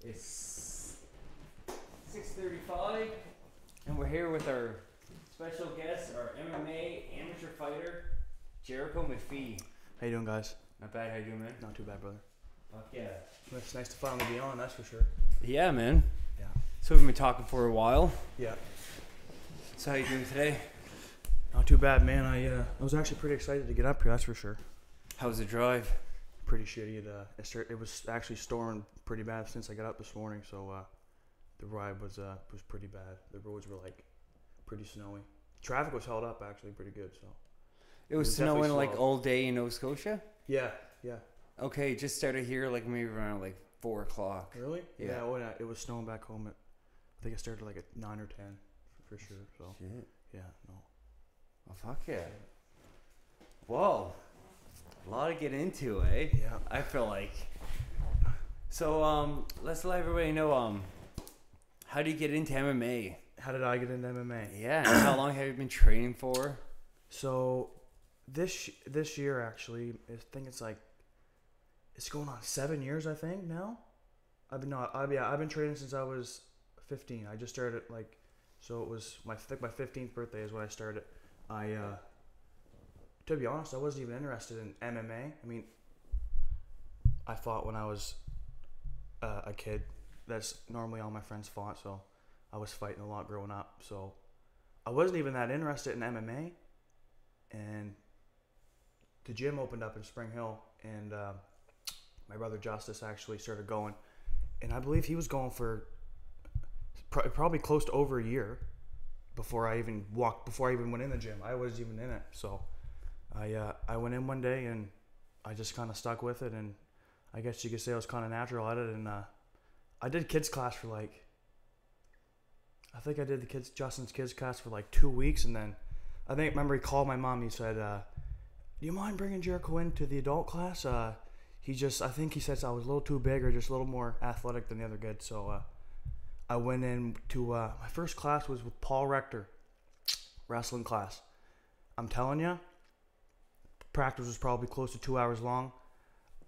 It's 6:35, and we're here with our special guest, our MMA amateur fighter, Jerico MacPhee. How you doing, guys? Not bad. How you doing, man? Not too bad, brother. Fuck yeah. It's nice to finally be on, that's for sure. Yeah, man. Yeah. So we've been talking for a while. Yeah. So how you doing today? Not too bad, man. I was actually pretty excited to get up here, that's for sure. How was the drive? Pretty shitty. It was actually storming pretty bad since I got up this morning, so the ride was pretty bad. The roads were like pretty snowy. Traffic was held up actually pretty good, so. It was snowing like all day in Nova Scotia? Yeah, yeah. Okay, just started here like maybe around like 4 o'clock. Really? Yeah. It was snowing back home at, I think it started like at 9 or 10 for sure, so. Shit. Yeah, no. Oh, fuck yeah. Whoa. A lot to get into, eh? Yeah. I feel like. So, let's let everybody know, how do you get into MMA? How did I get into MMA? Yeah, and how long have you been training for? So, this year actually, I think it's going on 7 years. I think now. I've been training since I was 15. I just started so it was my 15th birthday is when I started. To be honest, I wasn't even interested in MMA. I mean, I fought when I was a kid. That's normally all my friends fought, so I was fighting a lot growing up. So I wasn't even that interested in MMA. And the gym opened up in Spring Hill, and my brother Justice actually started going. And I believe he was going for probably close to over a year before I even went in the gym. I wasn't even in it. So I went in one day, and I just kind of stuck with it. And I guess you could say I was kind of natural at it. And I did kids class for I think I did Justin's kids class for 2 weeks. And then remember he called my mom. He said, do you mind bringing Jericho into the adult class? I think he said I was a little too big or just a little more athletic than the other kids. So I went in to my first class was with Paul Rector, wrestling class. I'm telling you, practice was probably close to 2 hours long.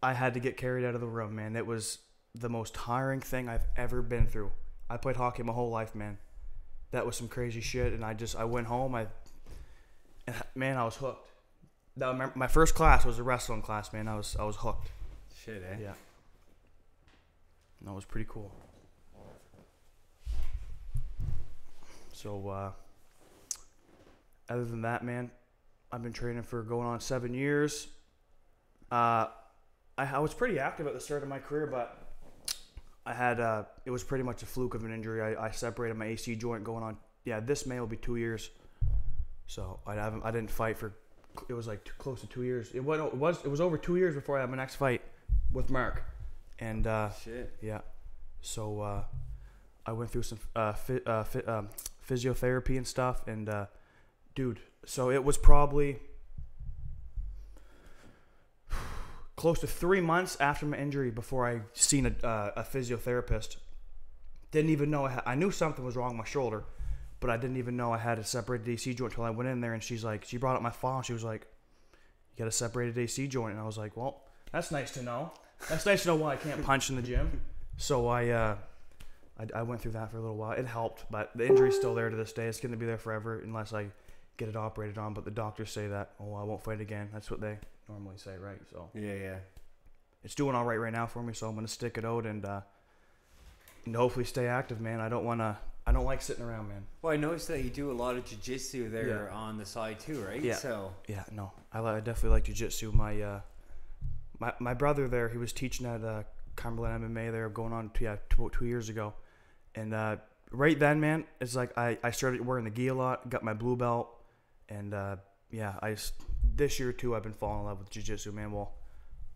I had to get carried out of the room, man. It was the most tiring thing I've ever been through. I played hockey my whole life, man. That was some crazy shit, and I went home. I was hooked. My first class was a wrestling class, man. I was hooked. Shit, eh? Yeah. That was pretty cool. So, other than that, man, I've been training for going on 7 years. I was pretty active at the start of my career, but I had it was pretty much a fluke of an injury. I separated my AC joint going on. Yeah, this May will be 2 years. So I didn't fight for. It was close to 2 years. It was over 2 years before I had my next fight with Mark. And shit. Yeah. So I went through some physiotherapy and stuff, and dude, so it was probably close to 3 months after my injury before I seen a physiotherapist. Didn't even know I knew something was wrong with my shoulder, but I didn't even know I had a separated AC joint until I went in there, and she brought up my file, and she was like, you got a separated AC joint. And I was like, well, that's nice to know. That's nice to know why I can't punch in the gym. So I went through that for a little while. It helped, but the injury's still there to this day. It's going to be there forever unless I get it operated on. But the doctors say that, I won't fight again. That's what they normally say, right? So Yeah. it's doing all right now for me, so I'm going to stick it out and hopefully stay active, man. I don't like sitting around, man. Well, I noticed that you do a lot of jiu-jitsu there on the side too, right? Yeah. So Yeah, no. I definitely like jiu-jitsu. My brother there, he was teaching at Cumberland MMA there going on about 2 years ago. And right then, man, it's like I started wearing the gi a lot, got my blue belt, and this year too I've been falling in love with jiu-jitsu, man. Well,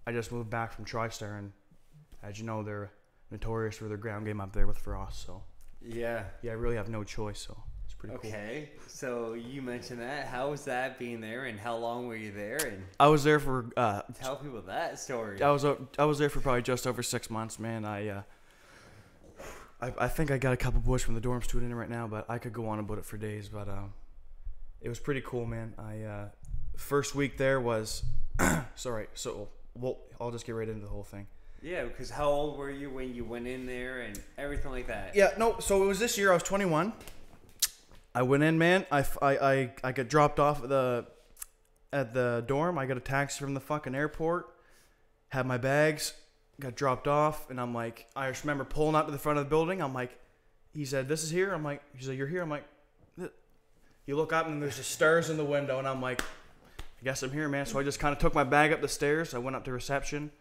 I just moved back from TriStar, and as you know, they're notorious for their ground game up there with Frost. So yeah, I really have no choice. So it's pretty cool. Okay, so you mentioned that. How was that being there, and how long were you there? And I was there for tell people that story. I was there for probably just over 6 months, man. I think I got a couple boys from the dorm student in right now, but I could go on about it for days. But it was pretty cool, man. First week there was sorry. So I'll just get right into the whole thing. Yeah, because how old were you when you went in there and everything like that? Yeah, no. So it was this year. I was 21. I went in, man. I got dropped off at the dorm. I got a taxi from the fucking airport. Had my bags. Got dropped off, and I'm like, I just remember pulling up to the front of the building. I'm like, he said, "This is here." I'm like, he said, "You're here." I'm like, you look up and there's the stars in the window, and I'm like, I guess I'm here, man. So I just kind of took my bag up the stairs. I went up to reception.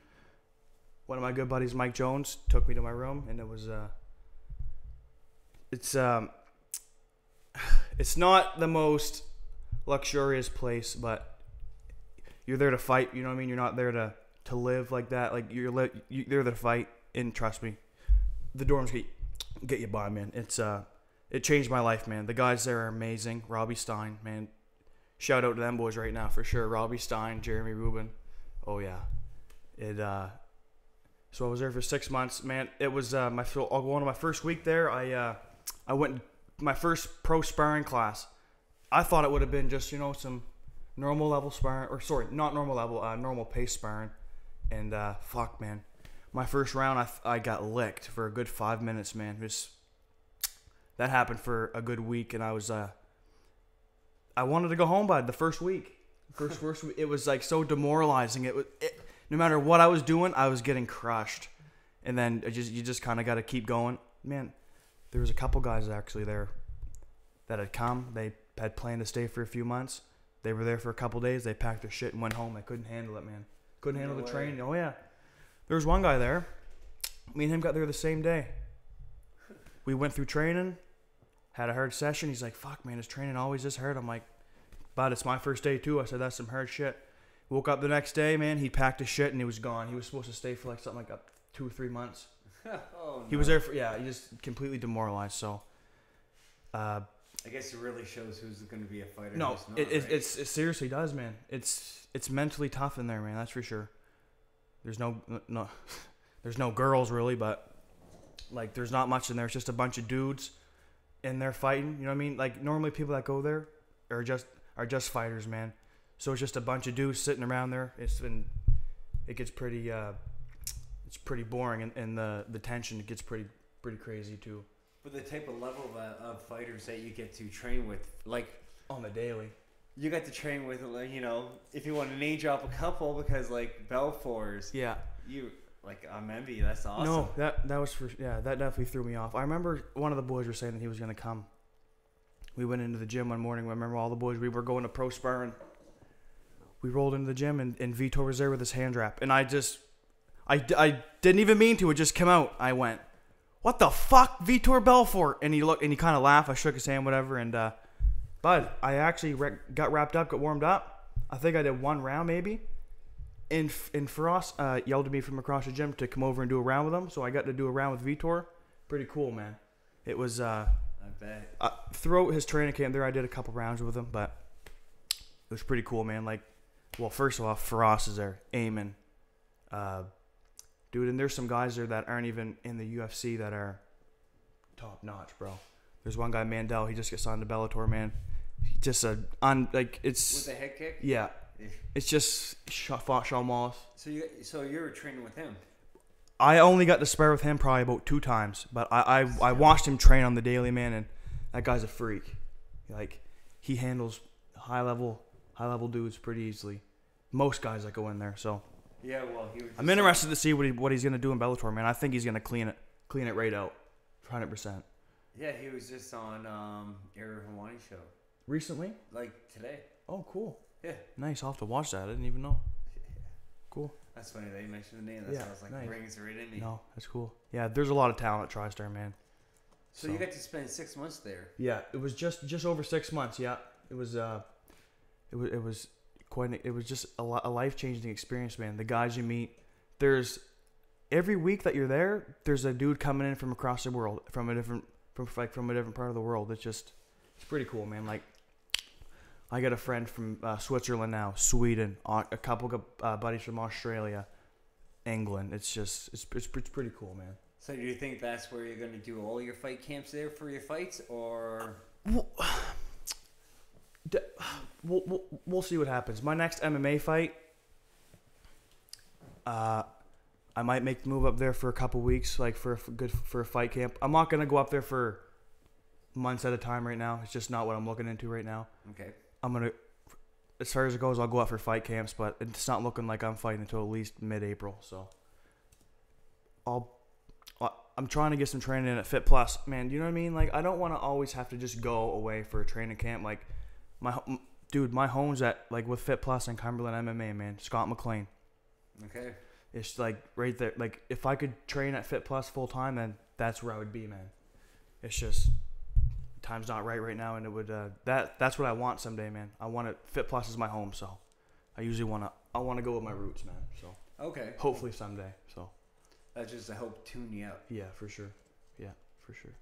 One of my good buddies, Mike Jones, took me to my room, and it was it's not the most luxurious place, but you're there to fight. You know what I mean? You're not there to live like that. Like you're there to fight. And trust me, the dorms get you by, man. It changed my life, man. The guys there are amazing. Robbie Stein, man. Shout out to them boys right now for sure. Robbie Stein, Jeremy Rubin. Oh yeah, So I was there for 6 months, man. It was one of my first week there. I went my first pro sparring class. I thought it would have been just some normal level sparring, or sorry, not normal level, normal pace sparring. And fuck, man, my first round I got licked for a good 5 minutes, man. That happened for a good week, and I wanted to go home by the first week. First week, it was like so demoralizing. No matter what I was doing, I was getting crushed. And then you just kind of got to keep going. Man, there was a couple guys actually there that had come. They had planned to stay for a few months. They were there for a couple days. They packed their shit and went home. They couldn't handle it, man. Couldn't handle the training. Oh, yeah. There was one guy there. Me and him got there the same day. We went through training, had a hard session. He's like, fuck, man, is training always this hard? I'm like, but it's my first day, too. I said, that's some hard shit. Woke up the next day, man. He packed his shit and he was gone. He was supposed to stay for like something like 2 or 3 months. Oh, no. He was there for, he just completely demoralized. So, I guess it really shows who's going to be a fighter. No, who's not, it seriously does, man. It's mentally tough in there, man. That's for sure. There's no there's no girls really, but like there's not much in there. It's just a bunch of dudes in there fighting. You know what I mean? Like normally people that go there are just fighters, man. So it's just a bunch of dudes sitting around there. It gets pretty it's pretty boring, and the tension gets pretty crazy too. But the type of level of fighters that you get to train with, like on the daily, you got to train with, like, if you want to name drop a couple, because like Belfours, yeah, you like I'm envy. That's awesome. No, that was that definitely threw me off. I remember one of the boys were saying that he was gonna come. We went into the gym one morning. I remember all the boys. We were going to pro sparring. We rolled into the gym, and Vitor was there with his hand wrap. And I didn't even mean to. It just came out. I went, what the fuck, Vitor Belfort? And he looked, and he kind of laughed. I shook his hand, whatever. And, but I actually got wrapped up, got warmed up. I think I did one round maybe. And Frost yelled at me from across the gym to come over and do a round with him. So I got to do a round with Vitor. Pretty cool, man. It was, I bet. Throughout his training camp there, I did a couple rounds with him, but it was pretty cool, man. Like, well, first of all, Frost is there, aiming. Dude, and there's some guys there that aren't even in the UFC that are top notch, bro. There's one guy, Mandel. He just gets signed to Bellator, man. He just it's with a head kick. Yeah, it's just fought Sean Wallace. So you were training with him. I only got to spar with him probably about 2 times, but I watched him train on the daily, man, and that guy's a freak. Like, he handles high level dudes pretty easily. Most guys that go in there, so. Yeah, well, I'm interested to see what he's gonna do in Bellator, man. I think he's gonna clean it right out, 100%. Yeah, he was just on Erik Hawani's show recently, like today. Oh, cool. Yeah, nice. I'll have to watch that. I didn't even know. Cool. That's funny that you mentioned the name. That's why I was like, nice. Rings right in me. No, that's cool. Yeah, there's a lot of talent at TriStar, man. So you got to spend 6 months there. Yeah, it was just over 6 months. Yeah, it was just a life-changing experience, man. The guys you meet, there's every week that you're there, there's a dude coming in from across the world, from a different part of the world. It's pretty cool, man. Like, I got a friend from Switzerland now, Sweden, a couple of buddies from Australia, England. It's pretty cool, man. So do you think that's where you're going to do all your fight camps there for your fights, or? We'll see what happens. My next MMA fight, I might make the move up there for a couple weeks, like for a fight camp. I'm not gonna go up there for months at a time right now. It's just not what I'm looking into right now. Okay. I'm gonna, as far as it goes, I'll go out for fight camps, but it's not looking like I'm fighting until at least mid-April. So I'm trying to get some training in at Fit Plus, man. You know what I mean? Like, I don't want to always have to just go away for a training camp. Like, my home's at, like, with Fit Plus and Cumberland MMA, man. Scott McLean. Okay. It's, like, right there. Like, if I could train at Fit Plus full time, then that's where I would be, man. It's just, time's not right now, and it would, that's what I want someday, man. I want it. Fit Plus is my home, so I usually I want to go with my roots, man. So, okay. Hopefully someday, so. That's just to help tune you up. Yeah, for sure. Yeah, for sure.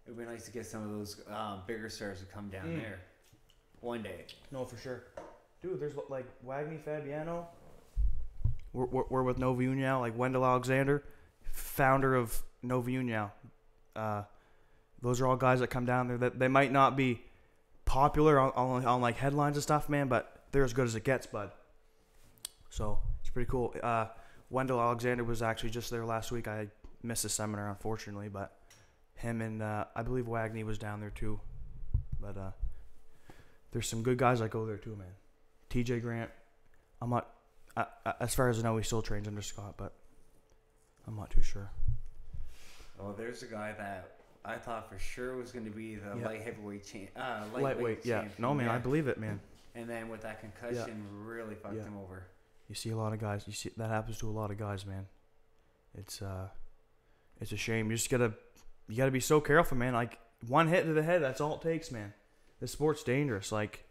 It would be nice to get some of those bigger stars to come down there one day. No, for sure. Dude, there's like Wagner Fabiano. We're with Nova União, like Wendell Alexander, founder of Nova União. Those are all guys that come down there that they might not be popular on like headlines and stuff, man, but they're as good as it gets, bud. So it's pretty cool. Wendell Alexander was actually just there last week. I missed the seminar, unfortunately, but him and I believe Wagner was down there too. But there's some good guys that go there too, man. TJ Grant, I'm not, as far as I know, he still trains under Scott, but I'm not too sure. Oh, there's a guy that I thought for sure was going to be the light heavyweight lightweight, yeah. champion. No, man, I believe it, man. And then with that concussion, really fucked him over. You see a lot of guys. You see that happens to a lot of guys, man. It's a shame. You gotta be so careful, man. Like one hit to the head, that's all it takes, man. This sport's dangerous. Like,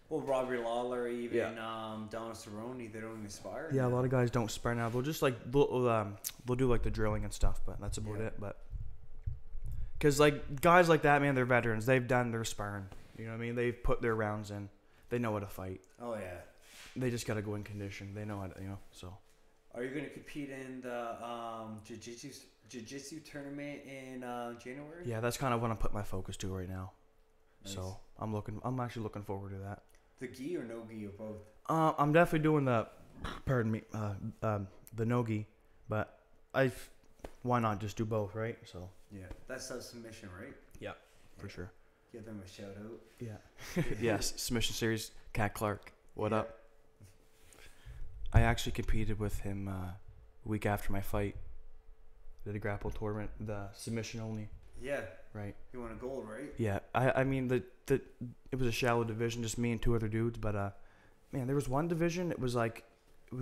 well, Robbie Lawler, even Donald Cerrone, they don't even spar. Yeah, a lot of guys don't spar now. They'll just they'll do like the drilling and stuff, but that's about it. But because like guys like that, man, they're veterans. They've done their sparring. You know what I mean? They've put their rounds in. They know how to fight. Oh yeah. They just gotta go in condition. They know how to, so. Are you gonna compete in the jiu-jitsu tournament in January? Yeah, that's kind of what I'm putting my focus to right now. Nice. So I'm actually looking forward to that. The gi or no gi or both? I'm definitely doing the no gi, but why not just do both, right? So. Yeah, that's a submission, right? Yeah, for sure. Give them a shout out. Yeah. Yes, submission series. Cat Clark, what up? I actually competed with him a week after my fight. Did a grapple tournament, the submission only. Yeah. Right. You won a gold, right? Yeah. I mean it was a shallow division, just me and two other dudes. But man, there was one division. It was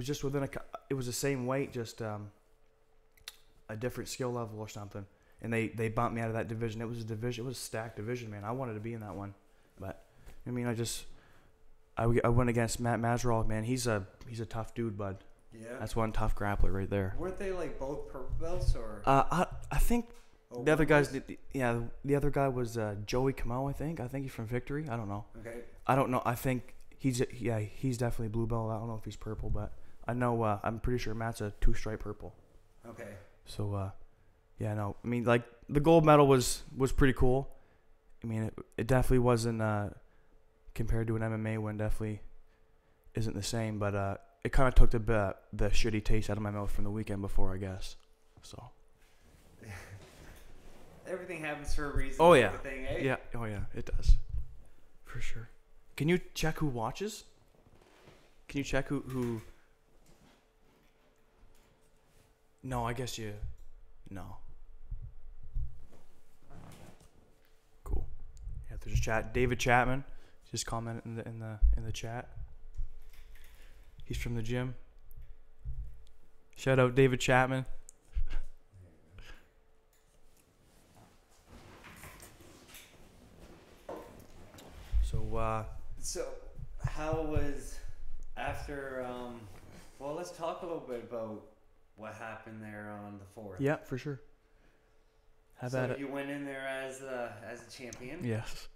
just within it was the same weight, just a different skill level or something. And they bumped me out of that division. It was a stacked division, man. I wanted to be in that one, but I mean, I went against Matt Mazerol, man. He's a tough dude, bud. Yeah. That's one tough grappler right there. Weren't they like both purple belts or? I think the other guys. The other guy was Joey Camo. I think he's from Victory. I don't know. Okay. I don't know. I think he's definitely blue belt. I don't know if he's purple, but I know I'm pretty sure Matt's a 2-stripe purple. Okay. So yeah, no. I mean, like the gold medal was pretty cool. I mean, it definitely wasn't compared to an MMA one. Definitely isn't the same, but it kind of took the shitty taste out of my mouth from the weekend before, I guess. So. Everything happens for a reason. Oh yeah. Thing, eh? Yeah. Oh yeah. It does. For sure. Can you check who watches? Can you check who? No, I guess you. No. Cool. Yeah, there's a chat. David Chapman just commented in the chat. He's from the gym. Shout out David Chapman. So how was after well, let's talk a little bit about what happened there on the 4th. Yeah, for sure. How about it? You went in there as a champion. Yes.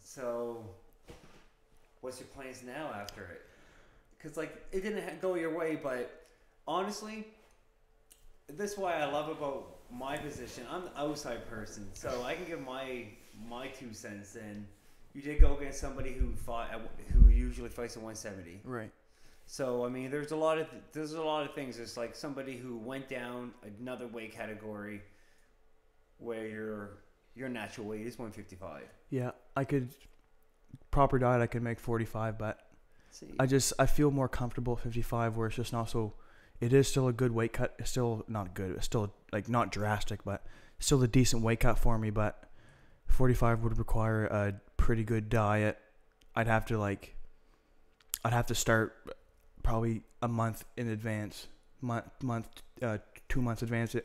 So what's your plans now after it? Because like it didn't go your way, but honestly, this is why I love about my position. I'm the outside person, so I can give my 2 cents in. You did go against somebody who usually fights at 170. Right. So I mean, there's a lot of things. It's like somebody who went down another weight category where your natural weight is 155. Yeah, I could proper diet. I could make 45, but I feel more comfortable at 55, where it's just not so. It is still a good weight cut. It's still not good. It's still like not drastic, but still a decent weight cut for me. But 45 would require a pretty good diet. I'd have to start probably a month in advance, 2 months advance.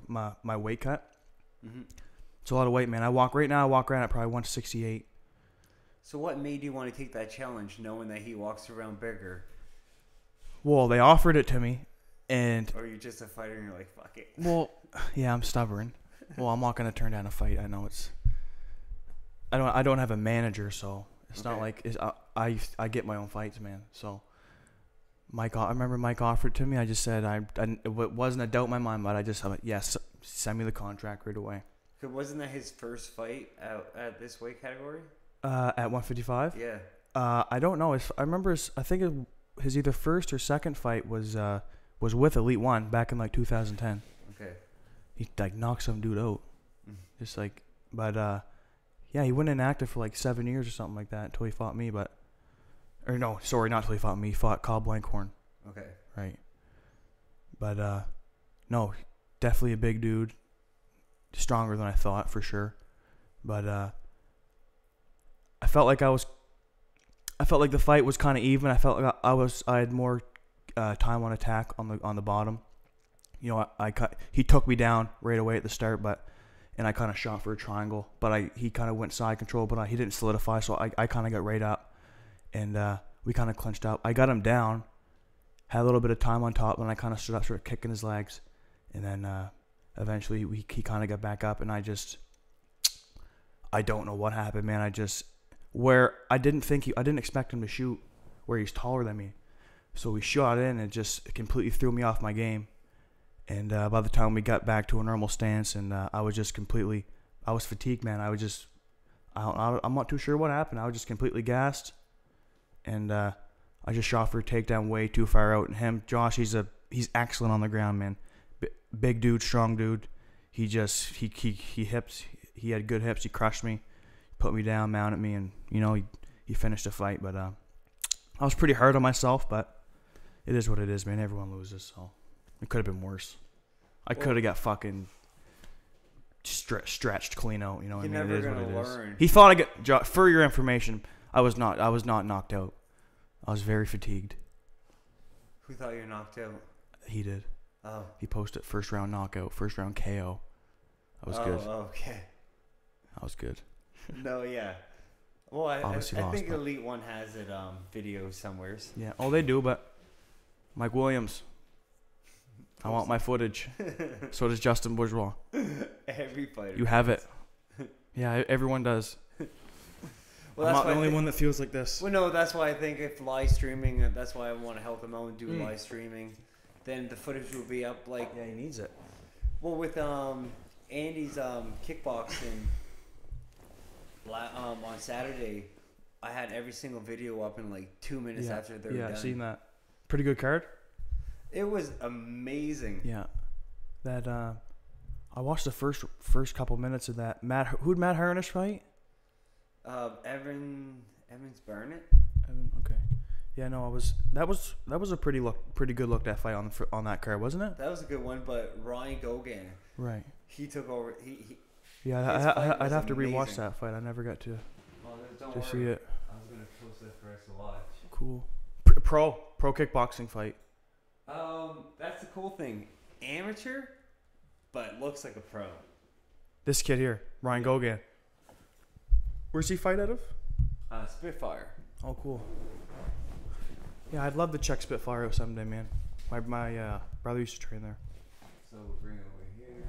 My weight cut. Mm-hmm. It's a lot of weight, man. I walk around at probably 168. So what made you want to take that challenge, knowing that he walks around bigger? Well, they offered it to me, and... Or you're just a fighter and you're like, fuck it. Well, yeah, I'm stubborn. Well, I'm not going to turn down a fight. I know it's... I don't have a manager, so it's not like... I get my own fights, man. So, I remember Mike offered it to me. I just said, it wasn't a doubt in my mind, but I just said, yes, send me the contract right away. Wasn't that his first fight at this weight category? At 155? Yeah. I don't know. I remember. I think his either first or second fight was with Elite One back in like 2010. Okay. He like knocked some dude out. Just like, but yeah, he went inactive for like 7 years or something like that until he fought me. Not until he fought me. He fought Cobb Blankhorn. Okay. Right. But no, definitely a big dude. Stronger than I thought for sure. But I felt like the fight was kind of even. I felt like I had more time on attack on the bottom. You know, he took me down right away at the start, and I kind of shot for a triangle, but he kind of went side control, but he didn't solidify, so I kind of got right up, and we kind of clinched up. I got him down, had a little bit of time on top, and I kind of stood up, started kicking his legs, and then eventually he kind of got back up, and I don't know what happened, man. I didn't expect him to shoot where he's taller than me. So we shot in and it just completely threw me off my game. And by the time we got back to a normal stance, and I was fatigued, man. I'm not too sure what happened. I was just completely gassed. And I just shot for a takedown way too far out. And Josh, he's excellent on the ground, man. Big dude, strong dude. He hips. He had good hips. He crushed me, put me down, mounted me, and he finished the fight. But I was pretty hard on myself, but it is what it is, man. Everyone loses, so it could have been worse. I could have got fucking stretched clean out. You know what I mean? It is what it is. He thought for your information, I was not knocked out. I was very fatigued. Who thought you were knocked out? He did. Oh. He posted first round knockout, first round KO. That was good. Oh, okay. That was good. No, yeah. Well, I think Elite One has it video somewheres. Yeah, they do, but Mike Williams, I want my footage. So does Justin Bourgeois. Every fighter. You have it. Yeah, everyone does. Well, I'm not the only one that feels like this. Well, no, that's why I think if live streaming, that's why I want to help him out and do live streaming. Then the footage will be up like... Yeah, he needs it. Well, with Andy's kickboxing on Saturday, I had every single video up in like 2 minutes after they were done. Yeah, seen that. Pretty good card. It was amazing. Yeah. That I watched the first couple minutes of that. Who'd Matt Harnish fight? Evans Barnett. Evan, okay. Yeah, no, that was a pretty good look, that fight on that card, wasn't it? That was a good one, but Ryan Gogan. Right. He took over. Yeah, I'd have to rewatch that fight. I never got to see it. I was gonna post that for us to watch. Cool. Pro kickboxing fight. That's the cool thing. Amateur, but looks like a pro. This kid here, Ryan Gogan. Where's he fight out of? Spitfire. Oh, cool. Yeah, I'd love to check Spitfire out someday, man. My brother used to train there. So we'll bring it over here.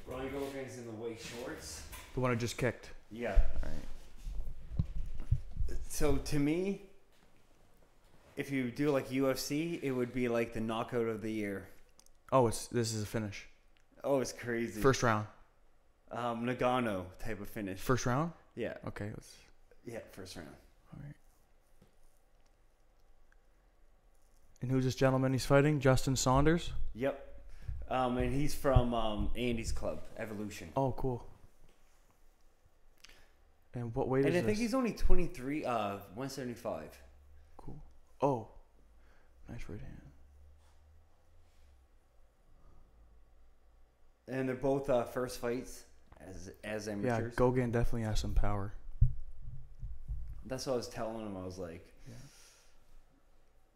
Ronnie Gogan's in the white shorts. The one I just kicked. Yeah. All right. So to me, if you do like UFC, it would be like the knockout of the year. Oh, this is a finish. Oh, it's crazy. First round. Nagano type of finish. First round? Yeah. Okay. Let's. Yeah, first round. All right. And who's this gentleman he's fighting? Justin Saunders? Yep. And he's from Andy's club, Evolution. Oh, cool. And what weight is this? And I think he's only 23, 175. Cool. Oh, nice right hand. And they're both first fights as amateurs. Yeah, Gauguin definitely has some power. That's what I was telling him. I was like,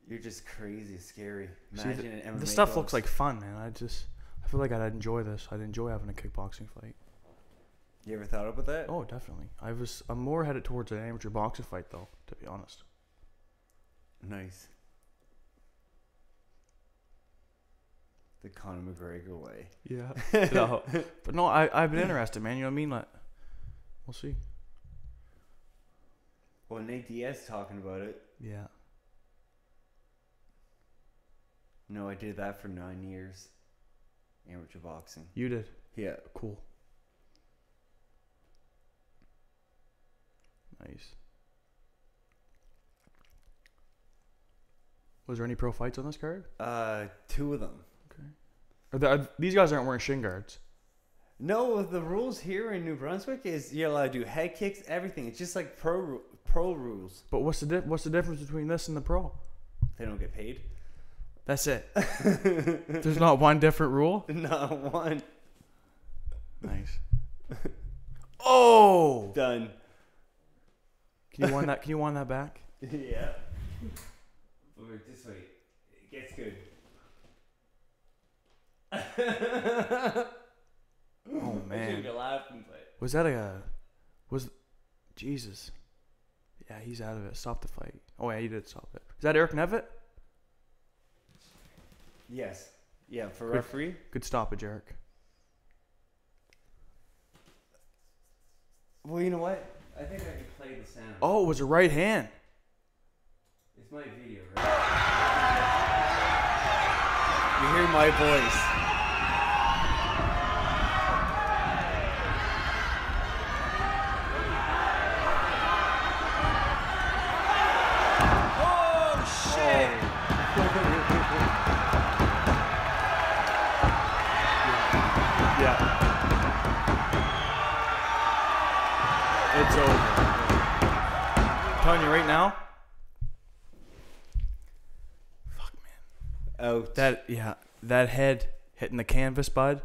you're just crazy, scary. Imagine an MMA this stuff gloves. looks like fun, man. I feel like I'd enjoy this. I'd enjoy having a kickboxing fight. You ever thought about that? Oh, definitely. I'm more headed towards an amateur boxing fight, though, to be honest. Nice. The Conor McGregor way. Yeah. No. But no, I've been interested, man. You know what I mean? Like, we'll see. Well, Nate Diaz talking about it. Yeah. No, I did that for 9 years. Amateur boxing. You did? Yeah. Cool. Nice. Was there any pro fights on this card? 2 of them. These guys aren't wearing shin guards. No, the rules here in New Brunswick is you're allowed to do head kicks, everything. It's just like pro rules. But what's the difference between this and the pro? They don't get paid. That's it. There's not one different rule? Not one. Nice. Oh! Done. Can you wind that back? Yeah. Wait, just wait. It gets good. Oh man. I shouldn't be laughing, but Was that Jesus. Yeah, he's out of it. Stop the fight. Oh yeah, he did stop it. Is that Erik Nevitt? yes. Yeah, for referee. Good stoppage, Erik. Well, you know what? I think I can play the sound. Oh, it was a right hand. It's my video, right? You hear my voice. Oh, shit! Yeah. It's over. I'm telling you right now. Fuck, man. Out. That head hitting the canvas, bud.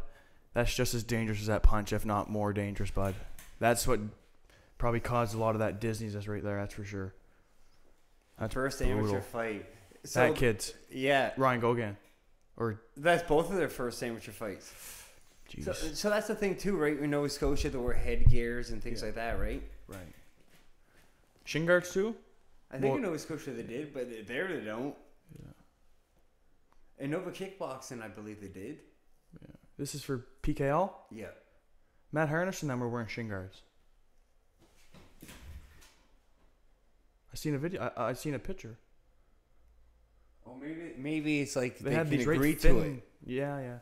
That's just as dangerous as that punch, if not more dangerous, bud. That's what probably caused a lot of that dizziness right there. That's for sure. That's First brutal. amateur fight. So, That kid's yeah. Ryan Gauguin, or That's both of their first amateur fights. jeez, So that's the thing too, right? In Nova Scotia, there were headgears and things like that, right? right. Shin guards too. I think in Nova Scotia they did, but there they don't. Yeah. In Nova Kickboxing, I believe they did. Yeah. This is for PKL. Yeah. Matt Harnish and them were wearing shin guards. I seen a video. I seen a picture. Oh, maybe it's like They they had can these agree right to thin. it. Yeah, yeah.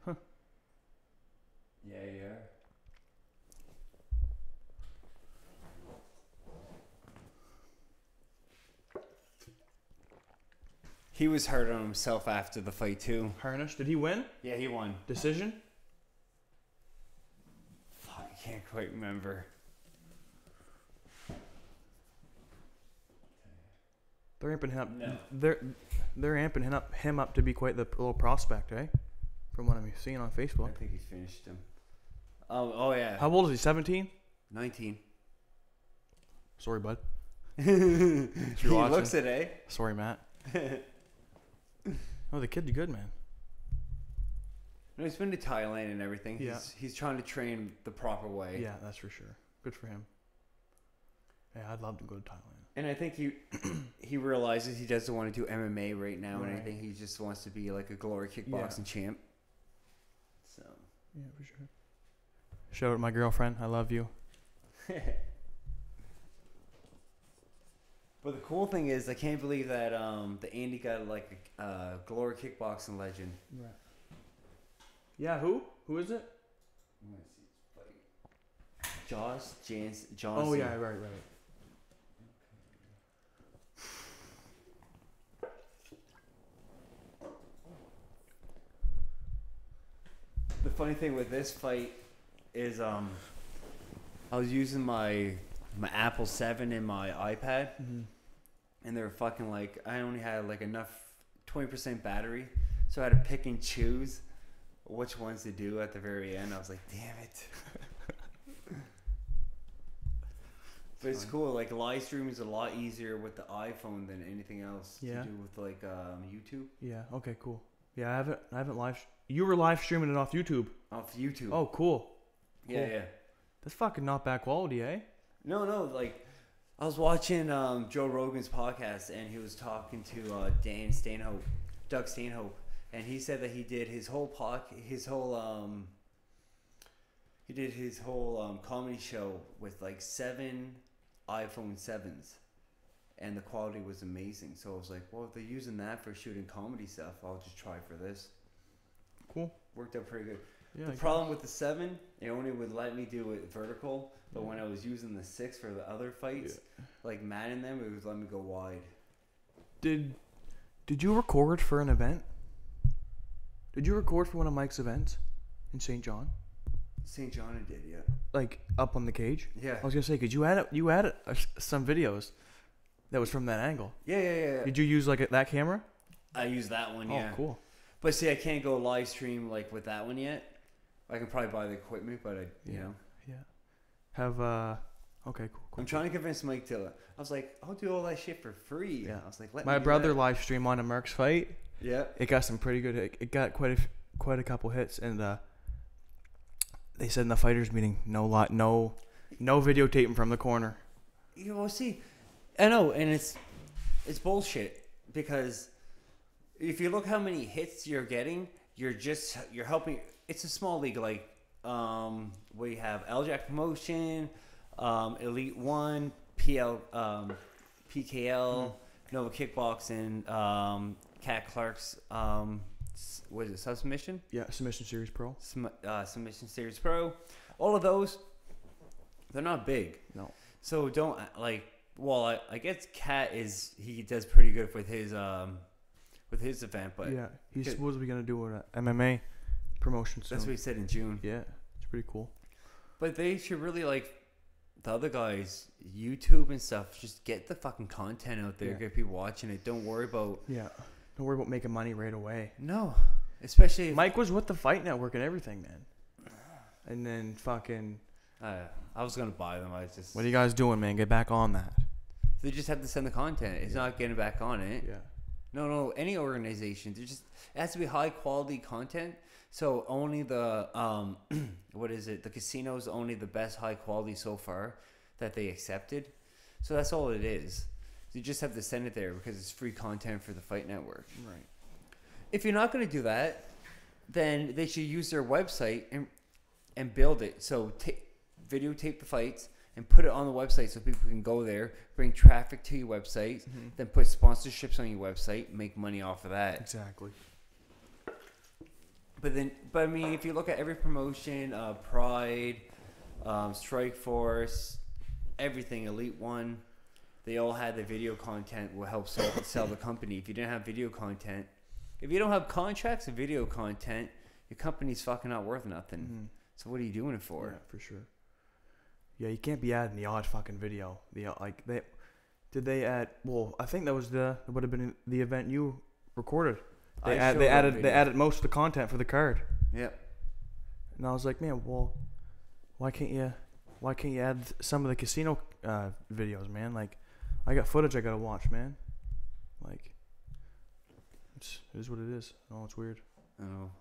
Huh. Yeah. He was hard on himself after the fight too. Harnish, did he win? Yeah, he won. Decision? Fuck, I can't quite remember. They're amping him up. No. They're amping him up to be quite the little prospect, eh? From what I'm seeing on I Facebook. think he finished him. Oh yeah. How old is he? 17? 19. Sorry, bud. He watching. looks it, eh? Sorry, Matt. Oh, the kid's good, man. No, he's been to Thailand and everything. Yeah. He's trying to train the proper way. Yeah, that's for sure. Good for him. Yeah, I'd love to go to Thailand. And I think he realizes he doesn't want to do MMA right now Right. and anything. He just wants to be like a glory kickboxing champ. So. Yeah, for sure. Shout out to my girlfriend. I love you. But the cool thing is, I can't believe that the Andy got like a glory kickboxing legend. Right. Yeah, who? Who is it? I'm gonna see his fight. Johnson. Oh yeah, right. The funny thing with this fight is I was using my Apple 7 and my iPad, and they were fucking like, I only had like enough 20% battery, so I had to pick and choose which ones to do at the very end. I was like, damn it. But it's cool. Like live stream is a lot easier with the iPhone than anything else to do with like YouTube. Yeah. Okay. Cool. Yeah, I haven't live. You were live streaming it off YouTube. Off YouTube. Oh, cool. Yeah. That's fucking not bad quality, eh? No. Like, I was watching Joe Rogan's podcast, and he was talking to Doug Stanhope, and he said that he did his whole comedy show with like 7 iPhone 7s, and the quality was amazing. So I was like, well, if they're using that for shooting comedy stuff, I'll just try for this. Cool. Worked out pretty good. Yeah, the problem with the 7, it only would let me do it vertical, but when I was using the 6 for the other fights, like Madden them, it would let me go wide. Did you record for an event? Did you record for one of Mike's events in St. John? St. John I did, yeah. Like up on the cage? Yeah. I was gonna say, could you add some videos that was from that angle? Yeah. Did you use like that camera? I used that one, yeah. Oh, cool. But see, I can't go live stream like with that one yet. I can probably buy the equipment, but you know. Yeah. Have okay, cool. I'm trying to convince Mike to. I was like, I'll do all that shit for free. Yeah. I was like, my brother live stream on a Merck's fight. Yeah. It got some pretty good. It got quite a couple hits, and they said in the fighters meeting, no videotaping from the corner. You know, see, I know, and it's bullshit, because if you look how many hits you're getting, you're helping. It's a small league, like we have LJAC Promotion, Elite One, PKL, Nova Kickboxing, Cat Clark's what is it, Submission? Yeah, Submission Series Pro. Submission Series Pro. All of those, they're not big. No. So don't like. Well, I guess Cat he does pretty good with his event, but yeah, he's supposedly gonna do an MMA promotion soon. That's what he said in June. Yeah, it's pretty cool. But they should really, like the other guys, YouTube and stuff, just get the fucking content out there, get people watching it. Don't worry about making money right away. No, especially if Mike was with the Fight Network and everything, man. And then fucking I was gonna buy them. What are you guys doing, man? Get back on that. They just have to send the content. It's not getting back on it. Yeah. No. Any organization, it has to be high quality content. So only the the casino's only the best high quality so far that they accepted. So that's all it is. You just have to send it there because it's free content for the Fight Network. Right. If you're not going to do that, then they should use their website and build it. So videotape the fights and put it on the website so people can go there, bring traffic to your website, then put sponsorships on your website, make money off of that. Exactly. But I mean, if you look at every promotion, Pride, Strike Force, everything, Elite One, they all had the video content will help sell the company. If you didn't have video content, if you don't have contracts and video content, your company's fucking not worth nothing. Mm-hmm. So what are you doing it for? Yeah, for sure. Yeah, you can't be adding the odd fucking video. I think that would have been the event you recorded. They added most of the content for the card. Yep. And I was like, man, well, why can't you add some of the casino videos, man? Like, I got footage I gotta watch, man. Like, it is what it is. Oh, it's weird. I know.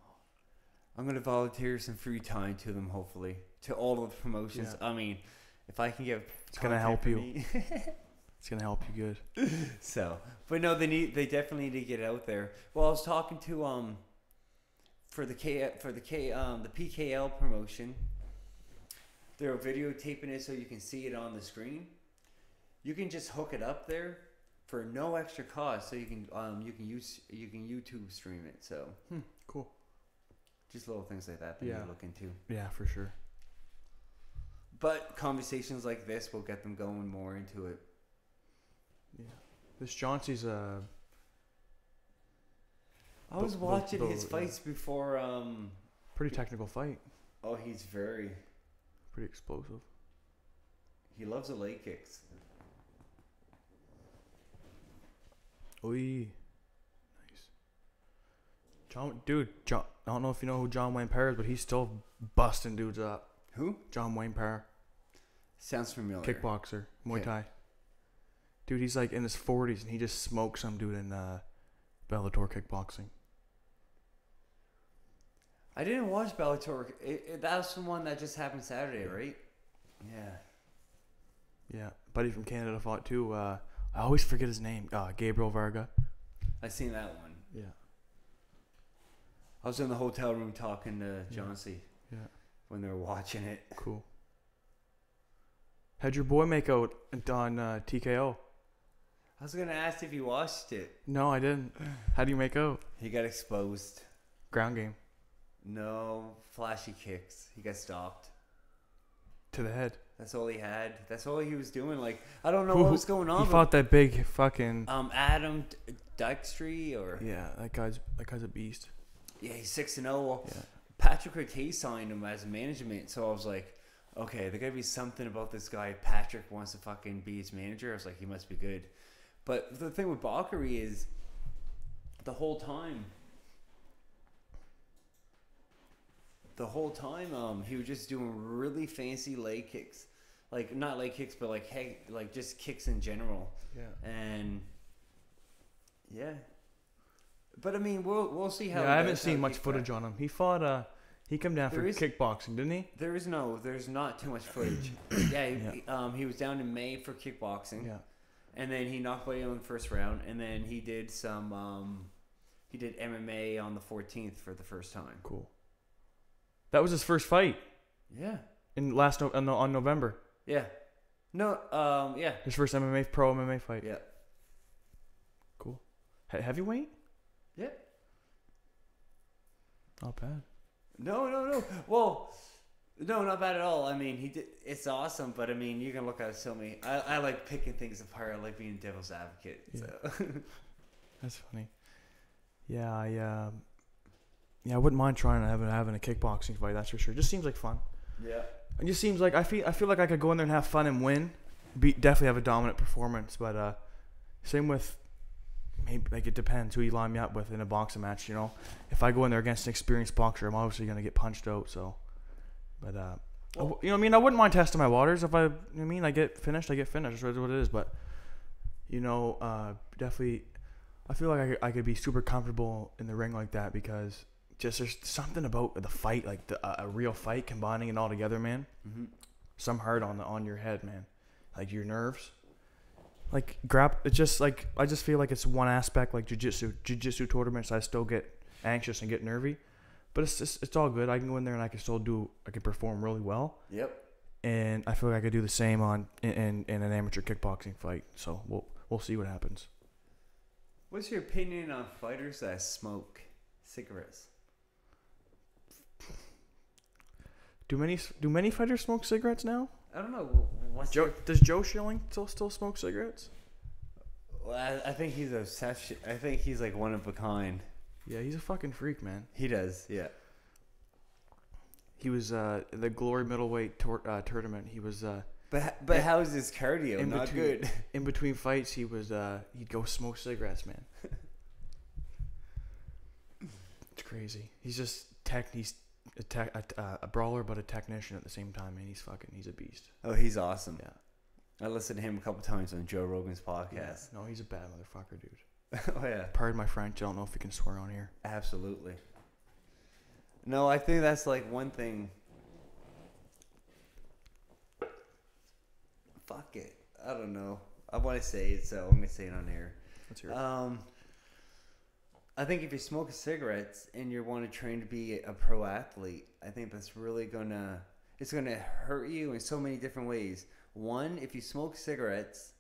I'm gonna volunteer some free time to them, hopefully, to all of the promotions. Yeah. I mean, if I can get, it's gonna help you. It's gonna help you good. So, but no, they definitely need to get out there. Well, I was talking to for the PKL promotion. They're videotaping it so you can see it on the screen. You can just hook it up there for no extra cost, so you can YouTube stream it. So cool. Just little things like that you look into. Yeah, for sure. But conversations like this will get them going more into it. Yeah. This Chauncey's I was watching his fights before. Pretty technical fight. Oh, he's very. Pretty explosive. He loves the leg kicks. Oi. Nice. John, I don't know if you know who John Wayne Parr is, but he's still busting dudes up. Who? John Wayne Parr. Sounds familiar. Kickboxer. Muay Thai. Dude, he's like in his 40s and he just smoked some dude in Bellator kickboxing. I didn't watch Bellator. That was the one that just happened Saturday, right? Yeah. Yeah. Buddy from Canada fought too. I always forget his name. Gabriel Varga. I seen that one. Yeah. I was in the hotel room talking to Chauncey. Yeah. When they were watching it. Cool. How'd your boy make out on TKO? I was gonna ask if you watched it. No, I didn't. How do you make out? He got exposed. Ground game. No flashy kicks. He got stopped. To the head. That's all he had. That's all he was doing. Like, I don't know what was going on. He fought that big fucking Adam Dextry or yeah, that guy's a beast. Yeah, he's 6-0. Yeah. Patrick Raquet signed him as management, so I was like, okay, there gotta be something about this guy. Patrick wants to fucking be his manager. I was like, he must be good. But the thing with Bakary is, the whole time, he was just doing really fancy leg kicks, like not leg kicks, but like just kicks in general. Yeah. And yeah, but I mean, we'll see how. Yeah, I haven't seen much footage on him. He fought. He come down for kickboxing, didn't he? There's not too much footage. He was down in May for kickboxing. Yeah. And then he knocked Buddy in the first round, and then he did some. He did MMA on the 14th for the first time. Cool. That was his first fight. Yeah. On November. Yeah. No. Yeah. His first pro MMA fight. Yeah. Cool. Heavyweight? Yeah. Not bad. No. Well, no, not bad at all. I mean, he did. It's awesome, but I mean, you can look at it so many. I like picking things apart. I like being devil's advocate. Yeah. So. That's funny. Yeah, I wouldn't mind trying to having a kickboxing fight. That's for sure. It just seems like fun. Yeah. It just seems like I feel like I could go in there and have fun and win. Definitely have a dominant performance, but same with. Maybe, like, it depends who you line me up with in a boxing match, you know. If I go in there against an experienced boxer, I'm obviously going to get punched out, so. But, you know what I mean? I wouldn't mind testing my waters. If I get finished, That's what it is. But, you know, definitely, I feel like I could be super comfortable in the ring like that because just there's something about the fight, like a real fight, combining it all together, man. Mm-hmm. Some hurt on your head, man. Like your nerves. Like it's just like I just feel like it's one aspect like jiu-jitsu tournaments. I still get anxious and get nervy, but it's all good. I can go in there and I can perform really well. Yep. And I feel like I could do the same in an amateur kickboxing fight. So we'll see what happens. What's your opinion on fighters that smoke cigarettes? Do many fighters smoke cigarettes now? I don't know. Does Joe Schilling still smoke cigarettes? Well, I think he's I think he's like one of a kind. Yeah, he's a fucking freak, man. He does, yeah. He was the Glory middleweight tournament. He was. But how is his cardio? Not good. In between fights, he'd go smoke cigarettes, man. It's crazy. He's just he's a brawler, but a technician at the same time, man. He's a beast. Oh, he's awesome. Yeah. I listened to him a couple times on Joe Rogan's podcast. Yeah. No, he's a bad motherfucker, dude. Oh, yeah. Pardon my French. I don't know if we can swear on here. Absolutely. No, I think that's like one thing. Fuck it. I don't know. I want to say it, so I'm going to say it on here. Let's hear it. I think if you're smoking cigarettes and you want to train to be a pro athlete, I think that's really it's gonna hurt you in so many different ways. One, if you smoke cigarettes,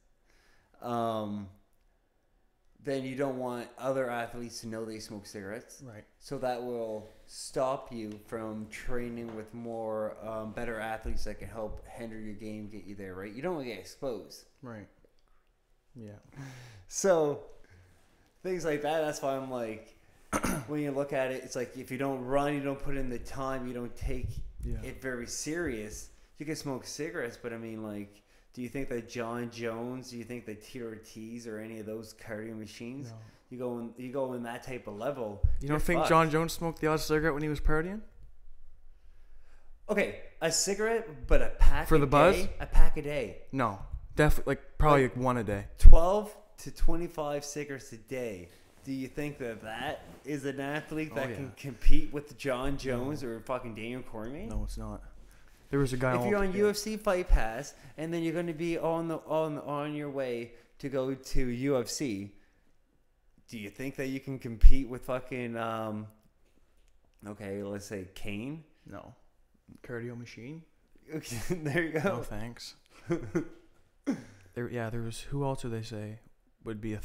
then you don't want other athletes to know they smoke cigarettes. Right. So that will stop you from training with more better athletes that can help hinder your game, get you there, right? You don't want to get exposed. Right. Yeah. So things like that, that's why I'm like, when you look at it, it's like if you don't run, you don't put in the time, you don't take it very serious, you can smoke cigarettes. But I mean, like, do you think that John Jones, do you think that TRTs or any of those cardio machines, No. you go in that type of level? You don't think John Jones smoked the odd cigarette when he was partying? Okay, a cigarette, but a pack For the buzz? A pack a day. No. Definitely, probably like one a day. 12 to 25 cigarettes a day. Do you think that is an athlete that can compete with John Jones or fucking Daniel Cormier? No, it's not. There was a guy. If you're on UFC Fight Pass and then you're going to be on your way to go to UFC, do you think that you can compete with fucking okay, let's say Kane? No. Cardio machine. Okay, there you go. No thanks. There was, who else would they say would be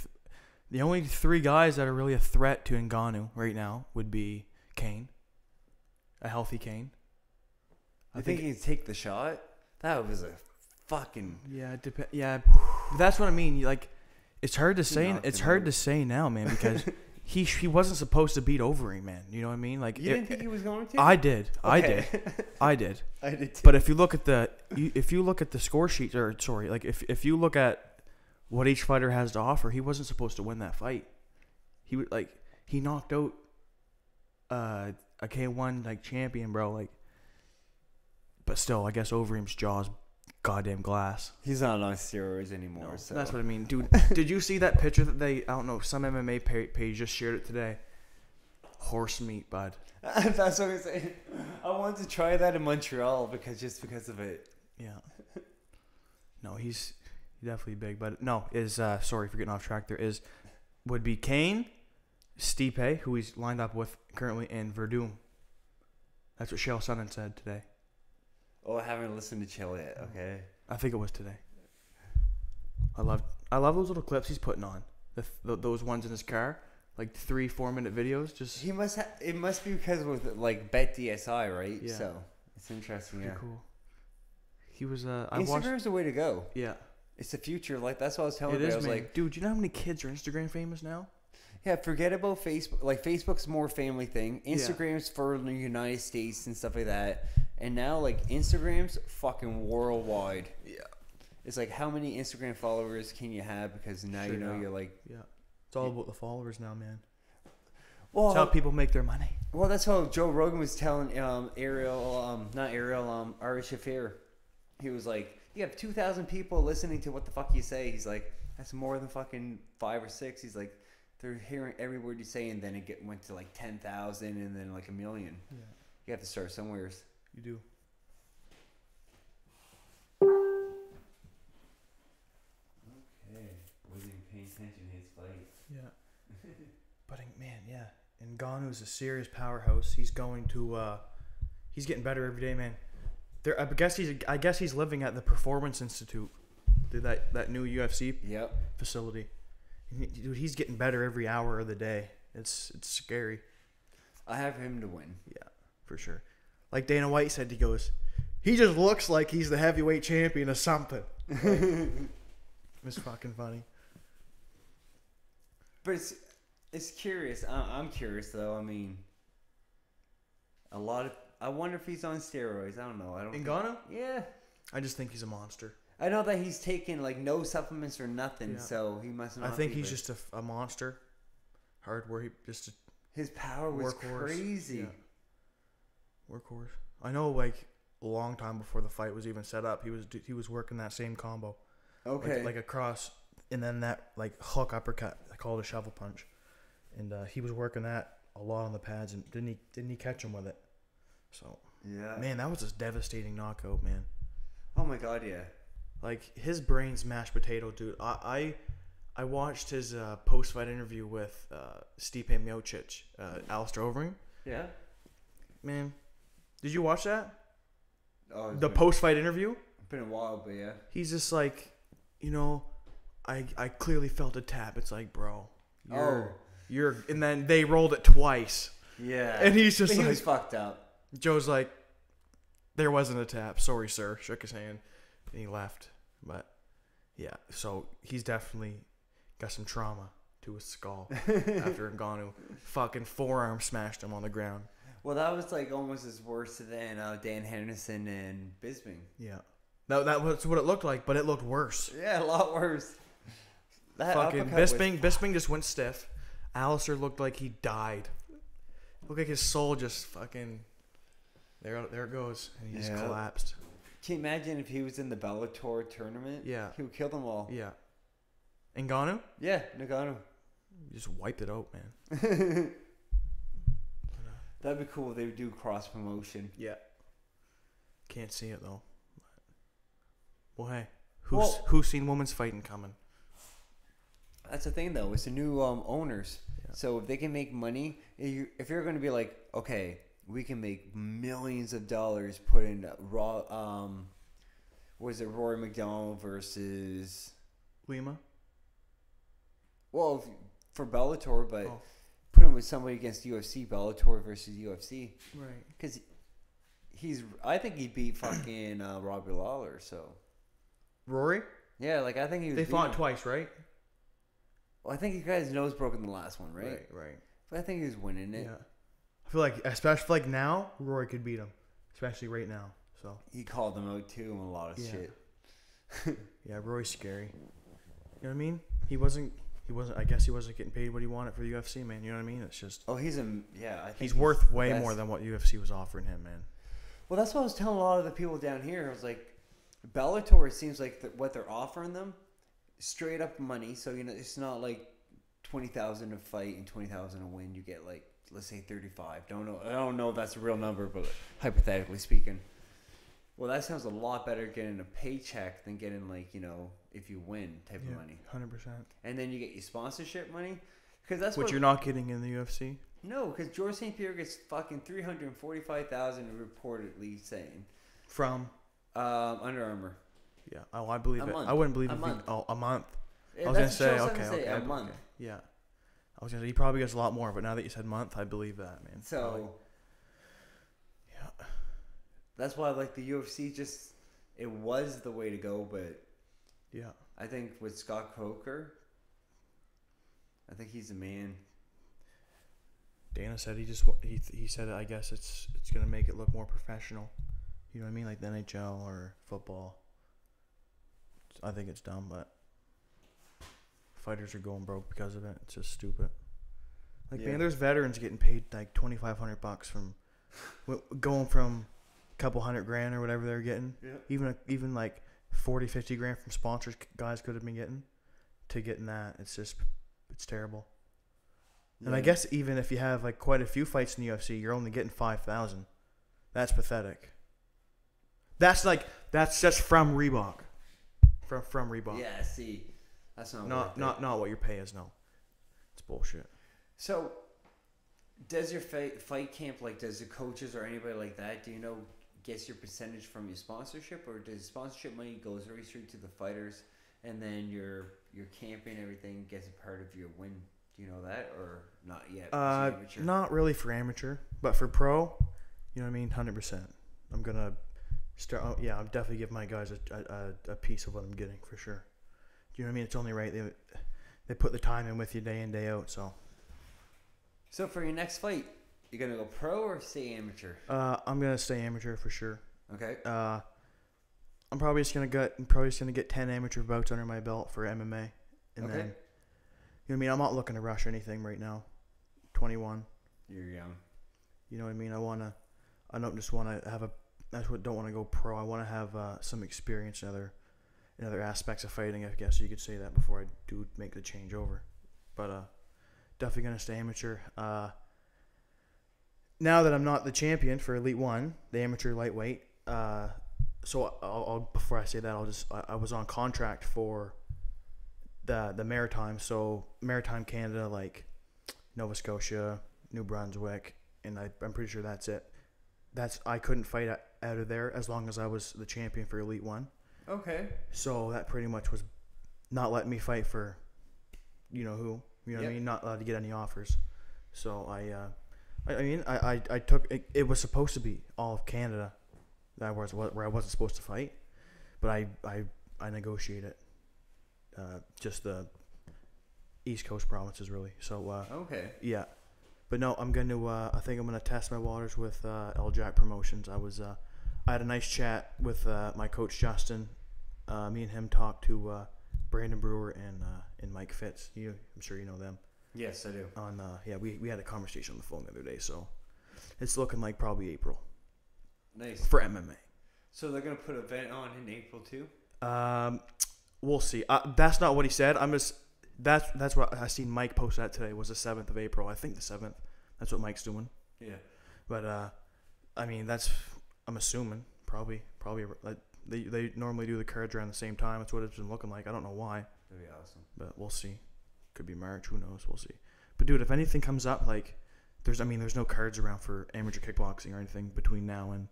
the only three guys that are really a threat to Ngannou right now would be Kane, a healthy Kane. I think he can take the shot. That was a fucking yeah. That's what I mean. Like, it's hard to say. It's hard to say now, man, because he wasn't supposed to beat Overeem, man. You know what I mean? Like, you didn't think he was going to? I did. Okay. I did. I did too. But if you look at the score sheet, or sorry, like if you look at what each fighter has to offer, he wasn't supposed to win that fight. He knocked out a K1 like champion, bro. Like, but still, I guess Overeem's jaw's goddamn glass. He's not on steroids anymore. No, so that's what I mean, dude. Did you see that picture that I don't know, some MMA page just shared it today? Horse meat, bud. That's what I'm saying. I wanted to try that in Montreal because of it. Yeah. No, he's definitely big, but no, sorry for getting off track. Would be Kane, Stipe, who he's lined up with currently, and Verdum. That's what Chael Sonnen said today. Oh, I haven't listened to Chael yet. Okay. I think it was today. I love those little clips he's putting on. Those ones in his car, like 3-4 minute videos. Just he must it must be because with like Bet DSI, right? Yeah. So it's interesting. Pretty yeah. cool. He was. Instagram's the way to go. Yeah. It's the future. Like, that's what I was telling you. I was man. like, dude, you know how many kids are Instagram famous now? Yeah, forget about Facebook. Like, Facebook's more family thing. Instagram's for the United States and stuff like that. And now, like, Instagram's fucking worldwide. Yeah. It's like, how many Instagram followers can you have? Because now you know you're like... Yeah. It's all about the followers now, man. Well, it's how people make their money. Well, that's how Joe Rogan was telling Ari Shaffir. He was like, you have 2,000 people listening to what the fuck you say. He's like, that's more than fucking 5 or 6. He's like, they're hearing every word you say, and then it went to like 10,000 and then like 1 million. Yeah. You have to start somewhere. You do. Okay. Wasn't even paying attention to his fight. Yeah. But man, yeah. Ngannou's a serious powerhouse. He's going to he's getting better every day, man. I guess he's living at the Performance Institute, that new UFC facility. Dude, he's getting better every hour of the day. It's scary. I have him to win. Yeah, for sure. Like Dana White said, he just looks like he's the heavyweight champion or something. It's fucking funny. But it's curious. I'm curious though. I mean, I wonder if he's on steroids. I don't know. Ngannou? Yeah. I just think he's a monster. I know that he's taking like no supplements or nothing, so he must not. I think he's just a monster. His power was crazy. Yeah. Workhorse. I know, like a long time before the fight was even set up, he was working that same combo. Okay. Like a cross, and then that like hook uppercut. I call it a shovel punch, and he was working that a lot on the pads, and didn't he catch him with it? So yeah, man, that was a devastating knockout, man. Oh my god, yeah. Like, his brain's mashed potato, dude. I watched his post-fight interview with Stipe Miocic, Alistair Overeem. Yeah. Man, did you watch that? Oh, the post-fight interview? It's been a while, but yeah. He's just like, I clearly felt a tap. It's like, bro, And then they rolled it twice. Yeah. And he's just he like, was fucked up. Joe's like, there wasn't a tap. Sorry, sir. Shook his hand. And he left. But, yeah. So, he's definitely got some trauma to his skull after Ngannou fucking forearm smashed him on the ground. Well, that was like almost as worse than Dan Henderson and Bisping. Yeah. That was what it looked like, but it looked worse. Yeah, a lot worse. That fucking Bisping just went stiff. Alistair looked like he died. Looked like his soul just fucking... There it goes. And he just collapsed. Can you imagine if he was in the Bellator tournament? Yeah. He would kill them all. Yeah. Ngannou? Yeah, Ngannou. Just wiped it out, man. That'd be cool if they would do cross promotion. Yeah. Can't see it, though. Well, hey. Who's seen women's fighting coming? That's the thing, though. It's the new owners. Yeah. So if they can make money, if you're going to be like, okay, we can make millions of dollars putting Raw. Was it Rory McDonald versus Lima? Well, for Bellator, but put him with somebody against UFC. Bellator versus UFC. Right. Because I think he beat fucking Robbie Lawler. So. Rory? Yeah, like I think he was. They fought twice, right? Well, I think he got his nose broken in the last one, right? Right. But I think he was winning it. Yeah. I feel like, especially like now, Rory could beat him, especially right now. So he called him out too on a lot of shit. Yeah, Rory's scary. You know what I mean? He wasn't. I guess he wasn't getting paid what he wanted for the UFC, man. You know what I mean? It's just. Oh, I think he's worth way more than what UFC was offering him, man. Well, that's what I was telling a lot of the people down here. I was like, Bellator seems like what they're offering them, straight up money. So it's not like $20,000 a fight and $20,000 a win. You get like, let's say 35. I don't know if that's a real number, but hypothetically speaking. Well, that sounds a lot better getting a paycheck than getting like, if you win type of money. 100%. And then you get your sponsorship money. Cause that's what you're not getting in the UFC? No, because George St. Pierre gets fucking $345,000 reportedly saying. From? Under Armour. Yeah. Oh, I believe it. I wouldn't believe it. A month. Yeah, I was going to say, okay. A month. Yeah. I was going to say, he probably gets a lot more, but now that you said month, I believe that, man. So. Yeah. That's why, like, the UFC it was the way to go, but. Yeah. I think with Scott Coker, I think he's the man. Dana said he said I guess it's gonna make it look more professional. You know what I mean, like the NHL or football. I think it's dumb, but fighters are going broke because of it. It's just stupid. Like man, there's veterans getting paid like $2,500 from going from a couple $100,000 or whatever they're getting. Yeah. Even like 40, 50 grand from sponsors guys could have been getting to getting that. It's terrible. Yeah. And I guess even if you have like quite a few fights in the UFC, you're only getting 5,000. That's pathetic. That's just from Reebok. From Reebok. Yeah, see. That's not what your pay is, no. It's bullshit. So does your fight camp, like does the coaches or anybody like that, do you know, gets your percentage from your sponsorship, or does sponsorship money goes right straight to the fighters and then your camp and everything gets a part of your win? Do you know that, or not yet? Not really for amateur, but for pro, you know what I mean? 100%. I'm gonna start. I'm definitely give my guys a piece of what I'm getting for sure. Do you know what I mean? It's only right. They put the time in with you day in day out. So for your next fight, you gonna go pro or stay amateur? I'm gonna stay amateur for sure. Okay. I'm probably just gonna get 10 amateur bouts under my belt for MMA, and then. You know what I mean? I'm not looking to rush anything right now. 21. You're young. You know what I mean? I don't just want to have don't want to go pro. I want to have some experience in other aspects of fighting, I guess you could say that, before I do make the change over. But definitely going to stay amateur. Now that I'm not the champion for Elite 1, the amateur lightweight, so I'll before I say that, I was on contract for the Maritime, so Maritime Canada, like Nova Scotia, New Brunswick, and I'm pretty sure that's it. I couldn't fight out of there as long as I was the champion for Elite 1. Okay. So that pretty much was not letting me fight for, you know who. You know what I Yep. mean? Not allowed to get any offers. So I took it. It was supposed to be all of Canada, where I wasn't supposed to fight, but I negotiated just the East Coast provinces really. So Okay. yeah, but no, I'm going to. I think I'm going to test my waters with LJack Promotions. I had a nice chat with my coach Justin. Me and him talked to Brandon Brewer and Mike Fitz. I'm sure you know them. Yes, I do. We had a conversation on the phone the other day, so it's looking like probably April Nice. for MMA. So they're gonna put an event on in April too. We'll see. That's not what he said. That's what I seen Mike post that today. Was the 7th of April. I think the 7th. That's what Mike's doing. Yeah. But I'm assuming probably like they normally do the cards around the same time. That's what it's been looking like. I don't know why. That'd be awesome. But we'll see. Could be March. Who knows? We'll see. But dude, if anything comes up, like there's no cards around for amateur kickboxing or anything between now and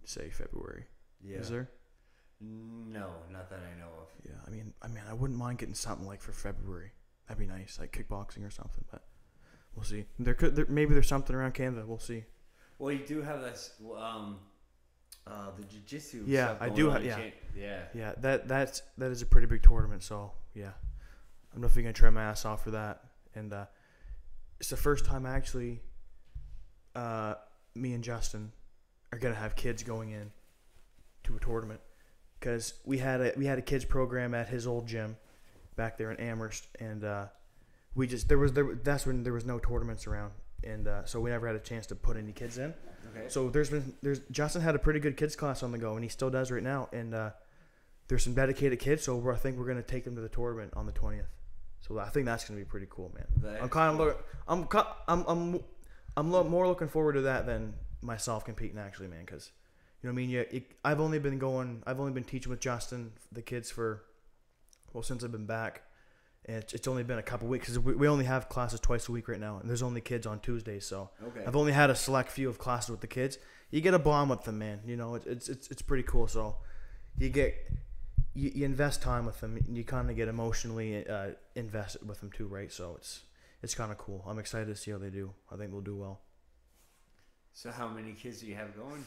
say February. Yeah. Is there? No, not that I know of. Yeah. I wouldn't mind getting something like for February. That'd be nice, like kickboxing or something. But we'll see. Maybe there's something around Canada. We'll see. Well, you do have this, the jiu-jitsu. Yeah, stuff I going do on. Yeah. That is a pretty big tournament. So yeah, I'm definitely gonna try my ass off for that. And it's the first time actually. Me and Justin are gonna have kids going in to a tournament because we had a kids program at his old gym back there in Amherst, and that's when there was no tournaments around, and so we never had a chance to put any kids in. Okay. So Justin had a pretty good kids class on the go, and he still does right now, and there's some dedicated kids, so I think we're gonna take them to the tournament on the 20th. So I think that's gonna be pretty cool, man. I'm more looking forward to that than myself competing actually, man, because you know what I mean. I've only been teaching with Justin the kids since I've been back, and it's only been a couple weeks because we only have classes twice a week right now, and there's only kids on Tuesdays. So okay. I've only had a select few of classes with the kids. You get a bond with them, man. You know, it's pretty cool. So you invest time with them, and you kind of get emotionally invested with them too, right? So it's kind of cool. I'm excited to see how they do. I think they'll do well. So how many kids do you have going?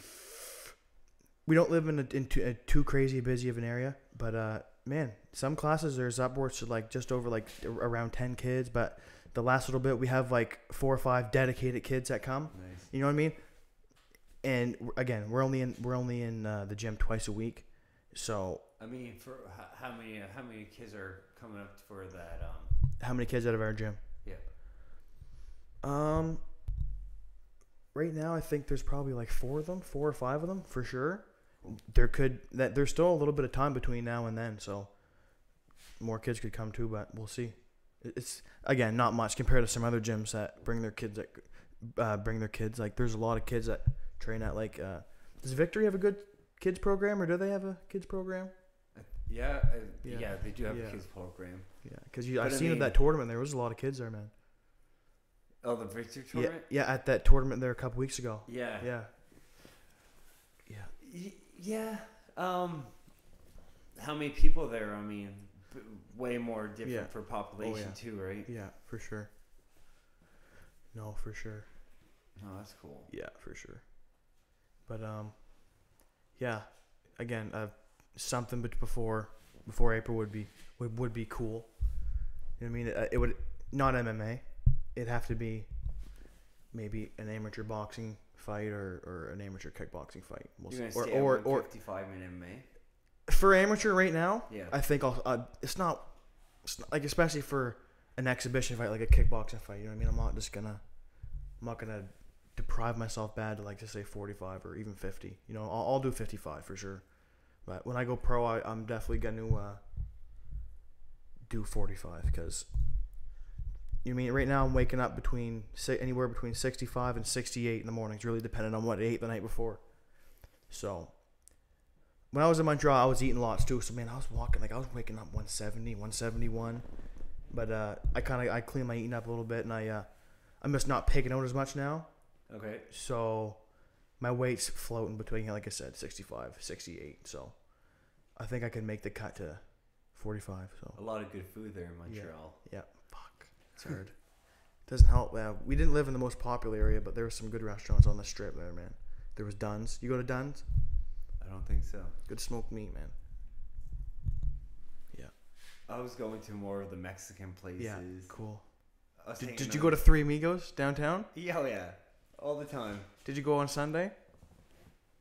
We don't live in too crazy busy of an area, but man, some classes there's upwards to like just over like around 10 kids, but the last little bit we have like 4 or 5 dedicated kids that come. Nice. You know what I mean? And again, we're only in the gym twice a week, so. I mean, for how many kids are coming up for that? How many kids out of our gym? Yeah. Right now I think there's probably like 4 or 5 of them for sure. There's still a little bit of time between now and then, so more kids could come too, but we'll see. It's again not much compared to some other gyms that bring their kids. Like there's a lot of kids that train at like. Does Victory have a good kids program, or do they have a kids program? Yeah, they do have a kids program. Yeah, because I've seen at that tournament there was a lot of kids there, man. Oh, the Victory tournament. Yeah, at that tournament there a couple weeks ago. Yeah. Yeah. How many people there? I mean, way more different for population too, right? Yeah, for sure. No, for sure. Oh, that's cool. Yeah, for sure. But yeah. Again, something before April would be cool. You know what I mean? It would not MMA. It'd have to be maybe an amateur boxing fight or an amateur kickboxing fight. You're gonna stay at 55 in MMA. For amateur right now, yeah. I think it's not like especially for an exhibition fight like a kickboxing fight. You know what I mean? I'm not gonna deprive myself bad to like to say 45 or even 50. You know, I'll do 55 for sure. But when I go pro, I'm definitely gonna do 45 because. You know what I mean? Right now I'm waking up anywhere between 65 and 68 in the mornings, really depending on what I ate the night before. So when I was in Montreal, I was eating lots too. So man, I was waking up 170, 171. But I cleaned my eating up a little bit, and I'm just not picking out as much now. Okay. So my weight's floating between, like I said, 65, 68. So I think I can make the cut to 45. So a lot of good food there in Montreal. Yeah. Fuck. It's hard. Doesn't help. We didn't live in the most popular area, but there were some good restaurants on the strip there, man. There was Dunn's. You go to Dunn's? I don't think so. Good smoked meat, man. Yeah. I was going to more of the Mexican places. Yeah, cool. Did you go to Three Amigos downtown? Yeah, oh yeah. All the time. Did you go on Sunday?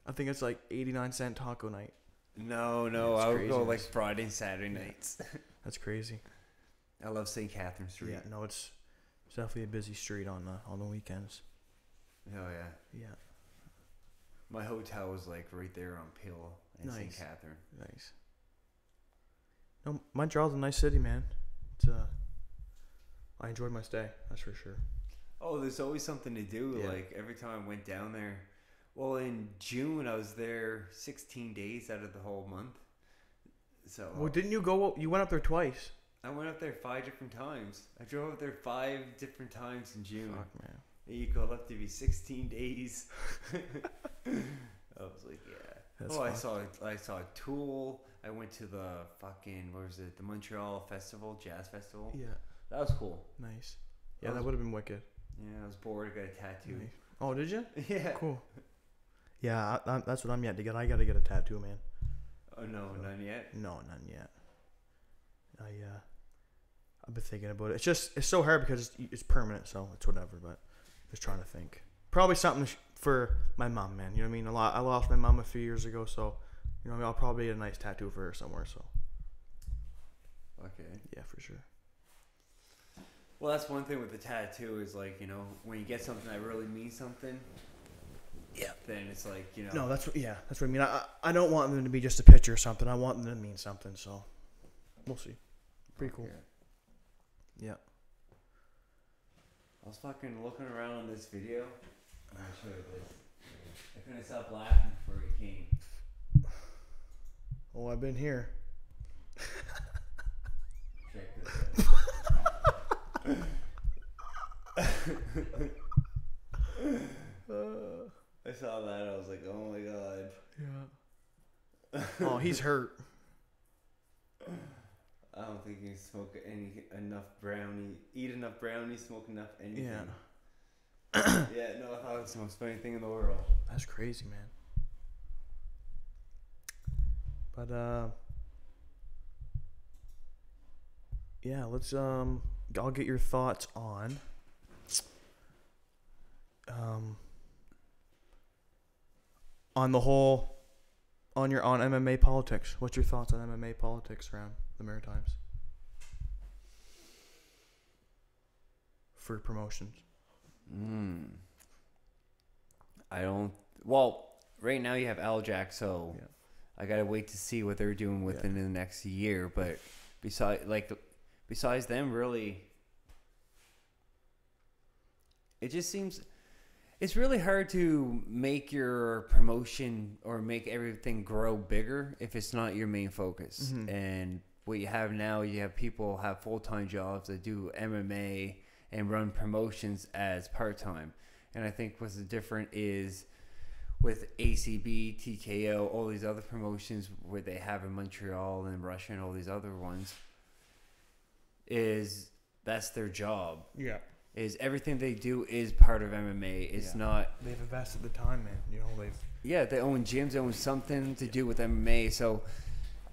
I think it's like 89-cent taco night. No. It's I would crazy, go like Friday and Saturday nights. That's crazy. I love St. Catherine Street. Yeah, no, it's definitely a busy street on the weekends. Oh yeah. Yeah. My hotel was like right there on Peel and St. Nice. Catherine. Nice. No, Montreal's a nice city, man. It's I enjoyed my stay. That's for sure. Oh, there's always something to do. Yeah. Like every time I went down there. Well, in June I was there 16 days out of the whole month. So. Well, didn't you go? You went up there twice. I went up there 5 different times. I drove up there 5 different times in June. Fuck, man. You go up to be 16 days. I was like, yeah. That's I saw Tool. I went to the fucking, what was it? The Montreal Festival, Jazz Festival. Yeah. That was cool. Nice. Yeah, that would have been wicked. Yeah, I was bored. I got a tattoo. Nice. Oh, did you? Yeah. Cool. Yeah, that's what I'm yet to get. I got to get a tattoo, man. Oh no, so, none yet. No, none yet. I've been thinking about it. It's so hard because it's permanent, so it's whatever. But just trying to think. Probably something for my mom, man. You know what I mean? I lost my mom a few years ago, so you know I'll probably get a nice tattoo for her somewhere. So. Okay. Yeah, for sure. Well, that's one thing with the tattoo is like, you know, when you get something that really means something. Yeah. Then it's like, you know. No, that's what I mean. I don't want them to be just a picture or something. I want them to mean something. So, we'll see. Pretty cool. Yeah. I was fucking looking around on this video. I'm gonna show you this. I couldn't stop laughing before he came. Oh, I've been here. Check this out. I saw that. I was like, oh my god. Yeah. Oh, he's hurt. I don't think you can smoke enough brownie, eat enough brownie, smoke enough anything. Yeah. Yeah, no, I thought it was the most funny thing in the world. That's crazy, man. But yeah, let's I'll get your thoughts on the whole on MMA politics. What's your thoughts on MMA politics around the Maritimes for promotions? I don't. Well, right now you have Aljack, so yeah. I gotta wait to see what they're doing within the next year. But besides them, really, it just seems it's really hard to make your promotion or make everything grow bigger if it's not your main focus. Mm-hmm. And what you have now, you have people have full-time jobs that do MMA and run promotions as part-time. And I think what's different is with ACB, TKO, all these other promotions where they have in Montreal and Russia and all these other ones, is that's their job. Yeah. Is everything they do is part of MMA. It's not... They've invested the time, man. You know, Yeah, they own gyms. They own something to do with MMA. So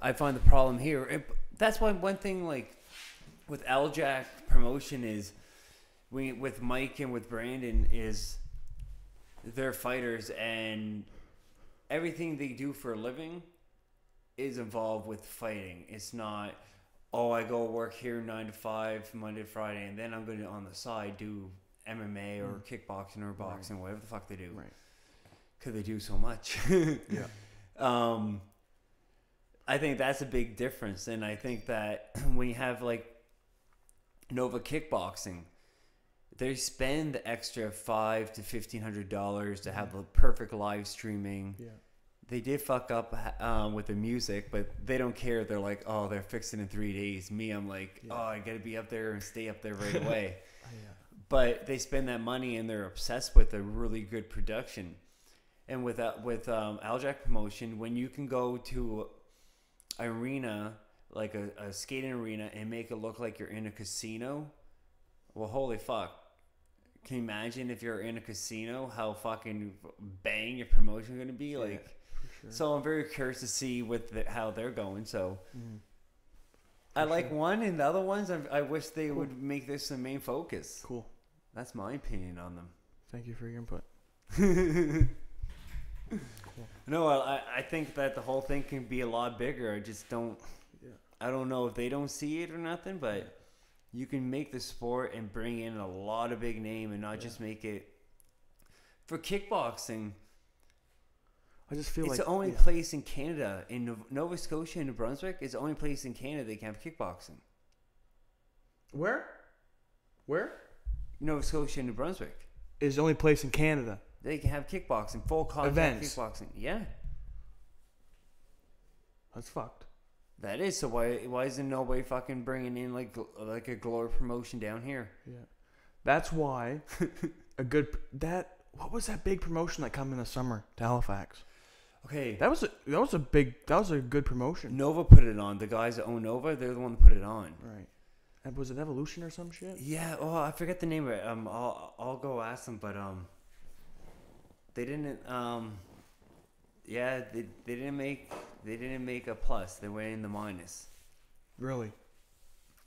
I find the problem here. That's why one thing, like, with Aljack promotion is... with Mike and with Brandon is they're fighters and everything they do for a living is involved with fighting. It's not, I go work here 9 to 5, Monday to Friday, and then I'm going to on the side do MMA or kickboxing or boxing, whatever the fuck they do. Right. Because they do so much. Yeah. I think that's a big difference. And I think that when you have like Nova Kickboxing, they spend the extra $500 to $1,500 to have the perfect live streaming. Yeah. They did fuck up with the music, but they don't care. They're like, they're fixing in 3 days. Me, I'm like, I got to be up there and stay up there right away. But they spend that money and they're obsessed with a really good production. And with Aljack promotion, when you can go to arena, like a skating arena, and make it look like you're in a casino, Well, holy fuck. Can you imagine if you're in a casino how fucking bang your promotion going to be? Like, for sure. so I'm very curious to see how they're going. So I For like sure. one, and the other ones I wish they would make this the main focus. Cool. That's my opinion on them. Thank you for your input. Cool. No, I think that the whole thing can be a lot bigger. I just don't. Yeah. I don't know if they don't see it or nothing, but you can make the sport and bring in a lot of big name and not just make it for kickboxing. I just feel It's like the only place in Canada, in Nova Scotia and New Brunswick, it's the only place in Canada they can have kickboxing. Where? Nova Scotia and New Brunswick. Is the only place in Canada. They can have kickboxing, full contact Events. kickboxing. Yeah. That's fucked. That is, so why isn't nobody fucking bringing in like a Glory promotion down here? Yeah. That's why what was that big promotion that come in the summer to Halifax? Okay. That was a good promotion. Nova put it on. The guys that own Nova, they're the one that put it on. Right. And was it Evolution or some shit? Yeah. Oh, I forget the name of it. I'll go ask them, but they didn't. Yeah, they didn't make a plus. They went in the minus. Really?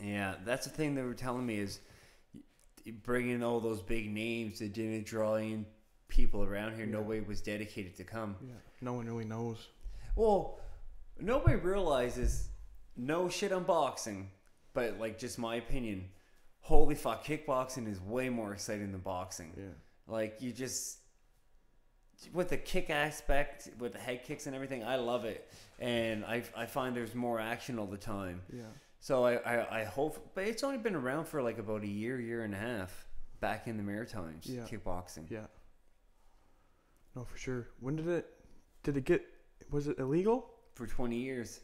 Yeah, that's the thing they were telling me is bringing all those big names that didn't draw in people around here. Yeah. Nobody was dedicated to come. Yeah. No one really knows. Well, nobody realizes no shit on boxing, but like just my opinion. Holy fuck, kickboxing is way more exciting than boxing. Yeah. Like you just with the kick aspect, with the head kicks and everything, I love it, and I find there's more action all the time. Yeah. So I hope, but it's only been around for like about a year and a half back in the Maritimes. Yeah. Kickboxing. Yeah. No, for sure. When did it get? Was it illegal? For 20 years.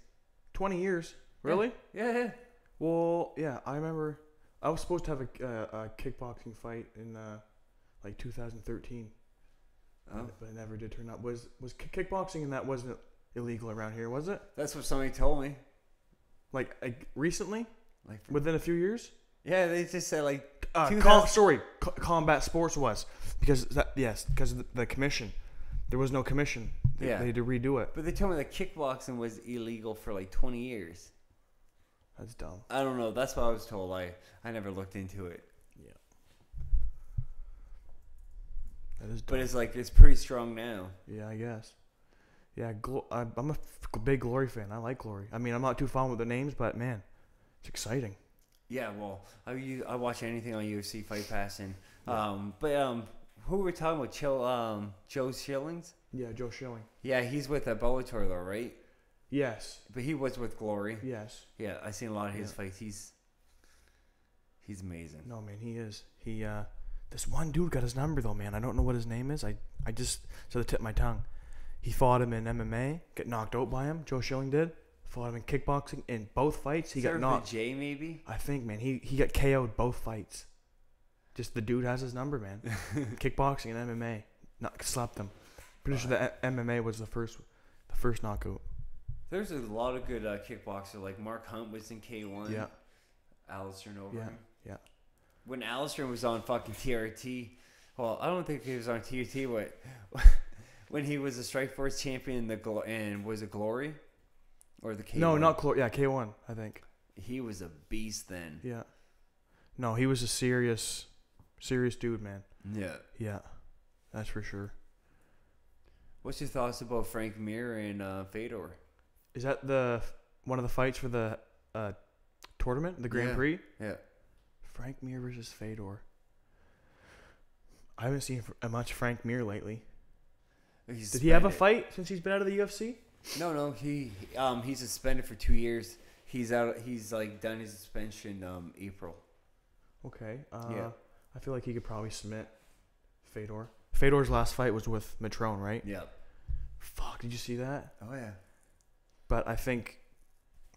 20 years. Really? Yeah. Well, yeah. I remember I was supposed to have a kickboxing fight in like 2013. Oh. But it never did turn up. Was kickboxing and that wasn't illegal around here, was it? That's what somebody told me. Like recently? Like Within a few years? yeah, they just said like Combat sports was because of the commission. There was no commission. They had to redo it. But they told me that kickboxing was illegal for like 20 years. That's dumb. I don't know. That's what I was told. I never looked into it. Yeah. That is dumb. But it's like it's pretty strong now. Yeah, I guess. Yeah, I'm a big Glory fan. I like Glory. I mean, I'm not too fond with the names, but man, it's exciting. Yeah, well, I watch anything on UFC Fight Pass and who were we talking about? Joe Schillings? Yeah, Joe Schilling. Yeah, he's with Bellator though, right? Yes. But he was with Glory. Yes. Yeah, I seen a lot of his fights. He's amazing. No, man, he is. This one dude got his number though, man. I don't know what his name is. I just to the tip of my tongue. He fought him in MMA, get knocked out by him. Joe Schilling did. Fought him in kickboxing in both fights. He got knocked. J maybe. I think, man, he got KO'd both fights. Just the dude has his number, man. Kickboxing and MMA, slapped him. Pretty sure that MMA was the first knockout. There's a lot of good kickboxers. Like Mark Hunt was in K1. Yeah. Alistair over him. Yeah. When Alistair was on fucking TRT, well, I don't think he was on TRT, but when he was a Strikeforce champion, and was it Glory? Or the K1? No, not Glory. Yeah, K1, I think. He was a beast then. Yeah. No, he was a serious dude, man. Yeah. Yeah, that's for sure. What's your thoughts about Frank Mir and Fedor? Is that one of the fights for the tournament, the Grand Prix? Yeah. Frank Mir versus Fedor. I haven't seen much Frank Mir lately. Did he have a fight since he's been out of the UFC? No. He's suspended for 2 years. He's out. He's like done his suspension April. Okay. Yeah. I feel like he could probably submit Fedor. Fedor's last fight was with Matrone, right? Yeah. Fuck, did you see that? Oh yeah. But I think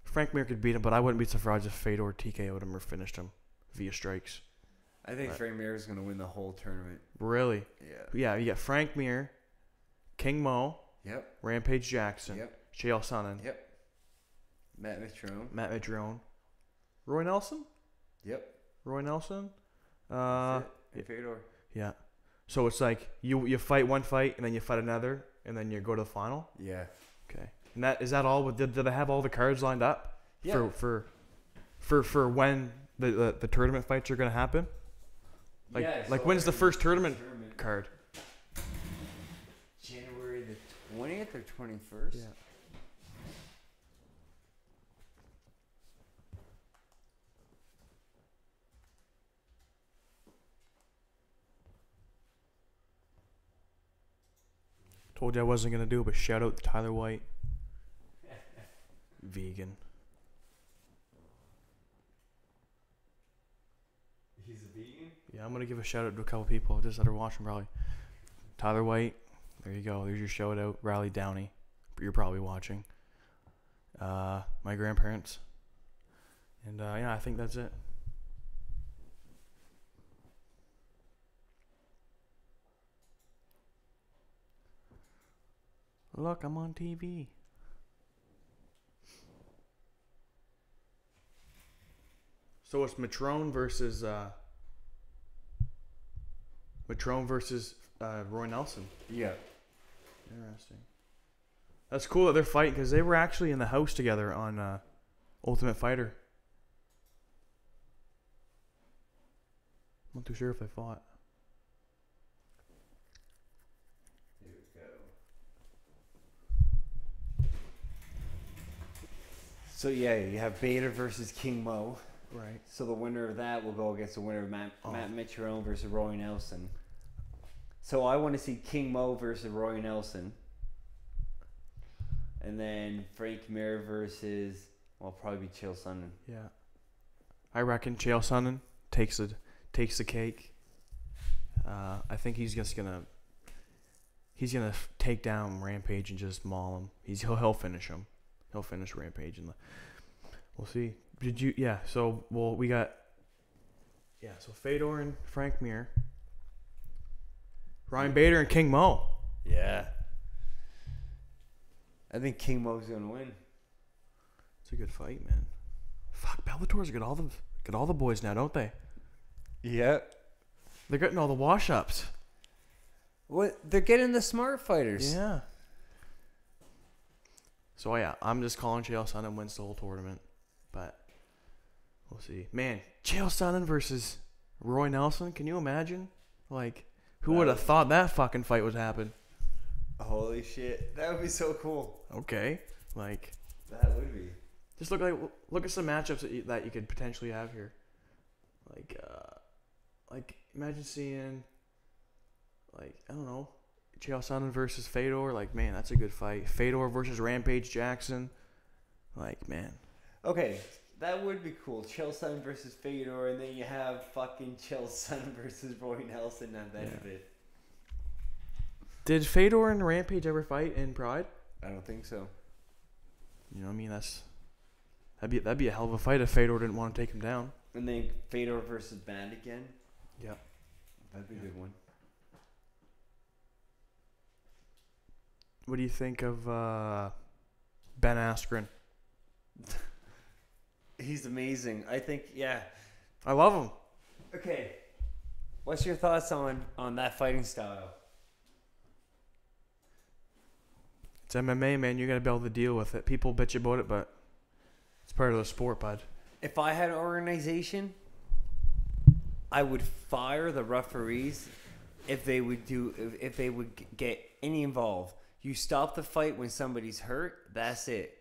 Frank Mir could beat him, but I wouldn't be surprised if Fedor TKO'd him or finished him via strikes. I think Frank Mir is going to win the whole tournament. Really? Yeah. Yeah, you got Frank Mir, King Mo, Yep. Rampage Jackson, Yep. Chael Sonnen, Yep. Matt Mitrione. Matt Mitrione, Roy Nelson? Yep. Roy Nelson? That's it. And Fedor. Yeah. So it's like you fight one fight and then you fight another and then you go to the final. Yeah. Okay. And is that all? Did they have all the cards lined up? Yeah. For when the tournament fights are gonna happen? Like when's the first tournament card? January the 20th or 21st? Yeah. Told you I wasn't gonna do it, but shout out to Tyler White. Vegan. He's a vegan? Yeah, I'm gonna give a shout out to a couple people just that are watching probably. Tyler White, there you go. There's your shout out. Riley Downey, you're probably watching. My grandparents, and yeah, I think that's it. Look, I'm on TV. So it's Matrone versus Roy Nelson. Yeah. Interesting. That's cool that they're fighting because they were actually in the house together on Ultimate Fighter. I'm not too sure if they fought. There we go. So yeah, you have Bader versus King Mo. Right. So the winner of that will go against the winner of Matt Mitrione versus Roy Nelson. So I want to see King Mo versus Roy Nelson. And then Frank Mir versus, well, probably Chael Sonnen. Yeah. I reckon Chael Sonnen takes the cake. I think he's gonna take down Rampage and just maul him. He'll finish him. He'll finish Rampage we'll see. So Fedor and Frank Mir. Ryan Bader and King Mo. Yeah. I think King Mo's gonna win. It's a good fight, man. Fuck, Bellator's got all the boys now, don't they? Yeah. They're getting all the wash-ups. What? They're getting the smart fighters. Yeah. So yeah, I'm just calling Chael Sonnen wins the whole tournament, but we'll see. Man, Chael Sonnen versus Roy Nelson. Can you imagine? Like, who would have thought that fucking fight would happen? Holy shit, that would be so cool. Okay, like that would be. Just look at some matchups that you could potentially have here. Like imagine seeing, like, I don't know, Chael Sonnen versus Fedor. Like, man, that's a good fight. Fedor versus Rampage Jackson. Like, man. Okay, that would be cool. Chael Sonnen versus Fedor, and then you have fucking Chael Sonnen versus Roy Nelson at the end of it. Did Fedor and Rampage ever fight in Pride? I don't think so. You know what I mean? That'd be a hell of a fight if Fedor didn't want to take him down. And then Fedor versus Band again. Yeah. That'd be a good one. What do you think of Ben Askren? He's amazing. I think, yeah. I love him. Okay. What's your thoughts on that fighting style? It's MMA, man. You got to be able to deal with it. People bitch about it, but it's part of the sport, bud. If I had an organization, I would fire the referees if they would get any involved. You stop the fight when somebody's hurt. That's it.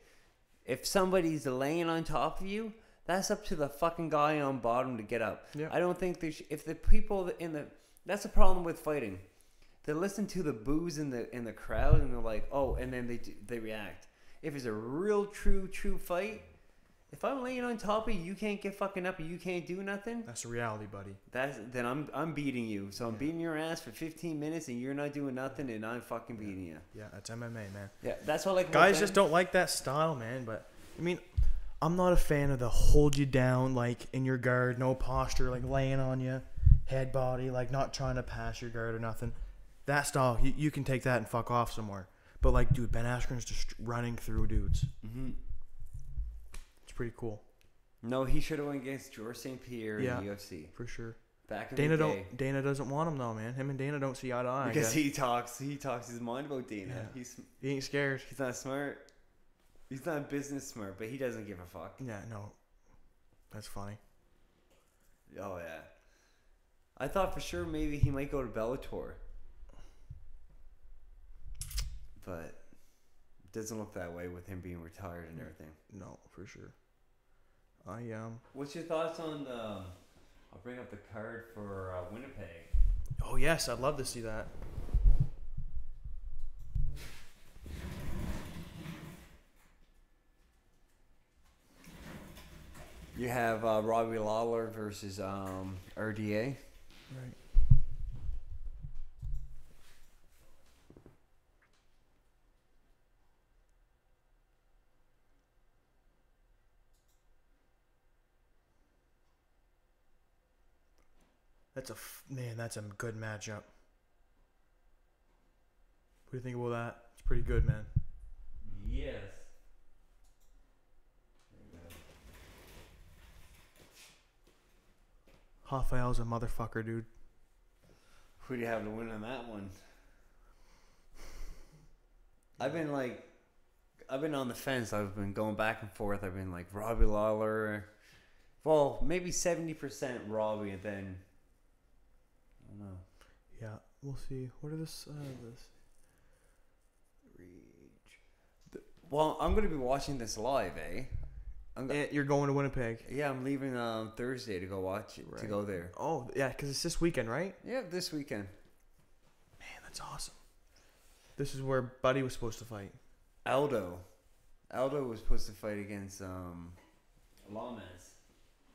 If somebody's laying on top of you, that's up to the fucking guy on bottom to get up. Yeah. I don't think if the people that's the problem with fighting. They listen to the boos in the crowd and they're like, oh, and then they react. If it's a real true fight, if I'm laying on top of you, you can't get fucking up and you can't do nothing. That's the reality, buddy. Then I'm beating you. So I'm beating your ass for 15 minutes and you're not doing nothing and I'm fucking beating you. Yeah, that's MMA, man. Yeah, that's what guys just don't like that style, man. But I mean, I'm not a fan of the hold you down, like in your guard, no posture, like laying on you, head body, like not trying to pass your guard or nothing. That style, you can take that and fuck off somewhere. But like, dude, Ben Askren's just running through dudes. Mm-hmm. It's pretty cool. No, he should have went against George St. Pierre in the UFC. For sure. Back in Dana the day. Dana doesn't want him though, man. Him and Dana don't see eye to eye. Because he talks his mind about Dana. Yeah. He ain't scared. He's not smart. He's not business smart, but he doesn't give a fuck. Yeah, no. That's funny. Oh yeah. I thought for sure maybe he might go to Bellator. But it doesn't look that way with him being retired and everything. No, for sure. What's your thoughts on the? I'll bring up the card for Winnipeg. Oh yes, I'd love to see that. You have Robbie Lawler versus RDA. Right. That's a good matchup. What do you think about that? It's pretty good, man. Yes. Raphael's a motherfucker, dude. Who do you have to win on that one? I've been on the fence. I've been going back and forth. I've been like Robbie Lawler. Well, maybe 70% Robbie, and then I don't know. Yeah, we'll see. What are this? Well, I'm gonna be watching this live, eh? You're going to Winnipeg. Yeah, I'm leaving Thursday to go watch it. Right. To go there. Oh yeah, because it's this weekend, right? Yeah, this weekend. Man, that's awesome. This is where Buddy was supposed to fight. Aldo was supposed to fight against Lamas.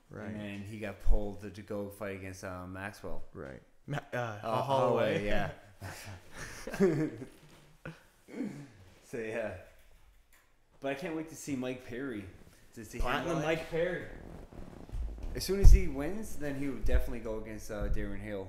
Right. And then he got pulled to go fight against Maxwell. Right. Holloway. Yeah. So yeah. But I can't wait to see Mike Perry. Platinum Mike Perry. As soon as he wins, then he would definitely go against Darren Hill.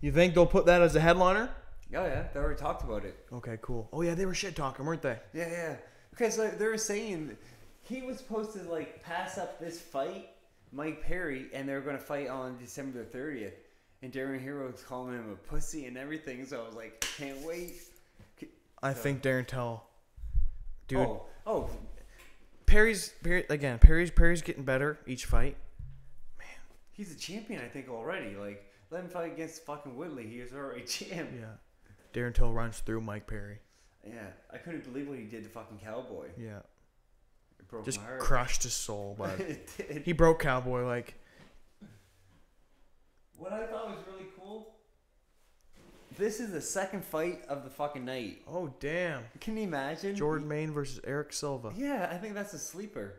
You think they'll put that as a headliner? Oh yeah, they already talked about it. Okay, cool. Oh yeah, they were shit talking, weren't they? Yeah. Because they were saying he was supposed to pass up this fight, Mike Perry, and they were going to fight on December 30th. And Darren Hill was calling him a pussy and everything, so I was like, can't wait. I think Darren Till, dude. Oh. Perry's getting better each fight. Man, he's a champion, I think already. Let him fight against fucking Woodley. He was already champ. Yeah. Darren Till runs through Mike Perry. Yeah, I couldn't believe what he did to fucking Cowboy. Yeah. It broke just my heart. Crushed his soul, but It did. He broke Cowboy What I thought was really cool. This is the second fight of the fucking night. Oh damn! Can you imagine? Jordan Maine versus Erik Silva. Yeah, I think that's a sleeper.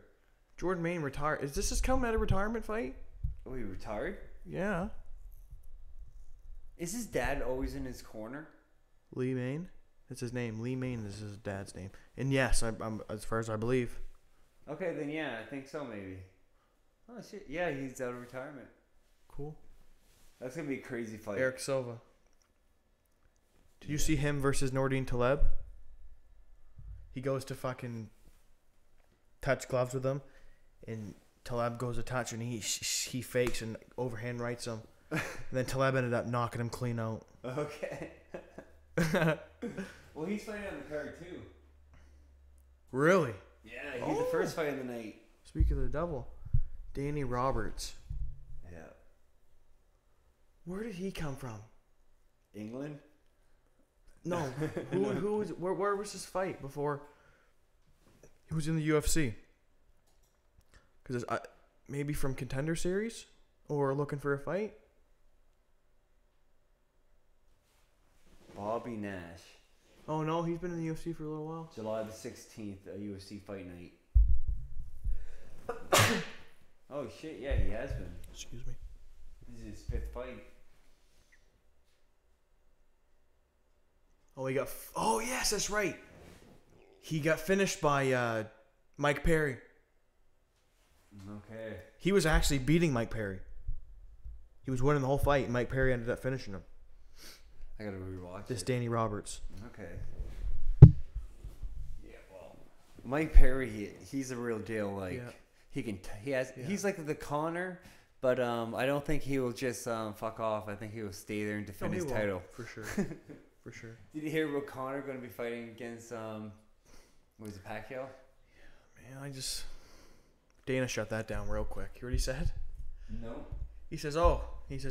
Jordan Maine retired. Is this just coming at a retirement fight? Oh, he retired? Yeah. Is his dad always in his corner? Lee Maine. That's his name. Lee Maine is his dad's name. And yes, I'm as far as I believe. Okay, then yeah, I think so maybe. Oh shit! Yeah, he's out of retirement. Cool. That's gonna be a crazy fight. Erik Silva. Did you see him versus Nordine Taleb? He goes to fucking touch gloves with him, and Taleb goes to touch, and he fakes and overhand rights him. And then Taleb ended up knocking him clean out. Okay. Well, he's fighting on the card too. Really? Yeah, he's the first fight of the night. Speak of the devil, Danny Roberts. Yeah. Where did he come from? England? No. Who was where was his fight before he was in the UFC? Because maybe from Contender Series or looking for a fight. Bobby Nash. Oh no, he's been in the UFC for a little while. July the 16th, a UFC fight night. Oh shit, yeah, he has been. Excuse me. This is his 5th fight. Oh, oh yes, that's right. He got finished by Mike Perry. Okay. He was actually beating Mike Perry. He was winning the whole fight, and Mike Perry ended up finishing him. I gotta rewatch this it. Danny Roberts. Okay. Yeah, well, Mike Perry, he's a real deal. Yeah. He's like the Connor, But I don't think he will just fuck off. I think he will stay there and defend his title. For sure. For sure. Did you hear about Connor going to be fighting against, was it Pacquiao? Man, Dana shut that down real quick. You heard what he said? No. He says,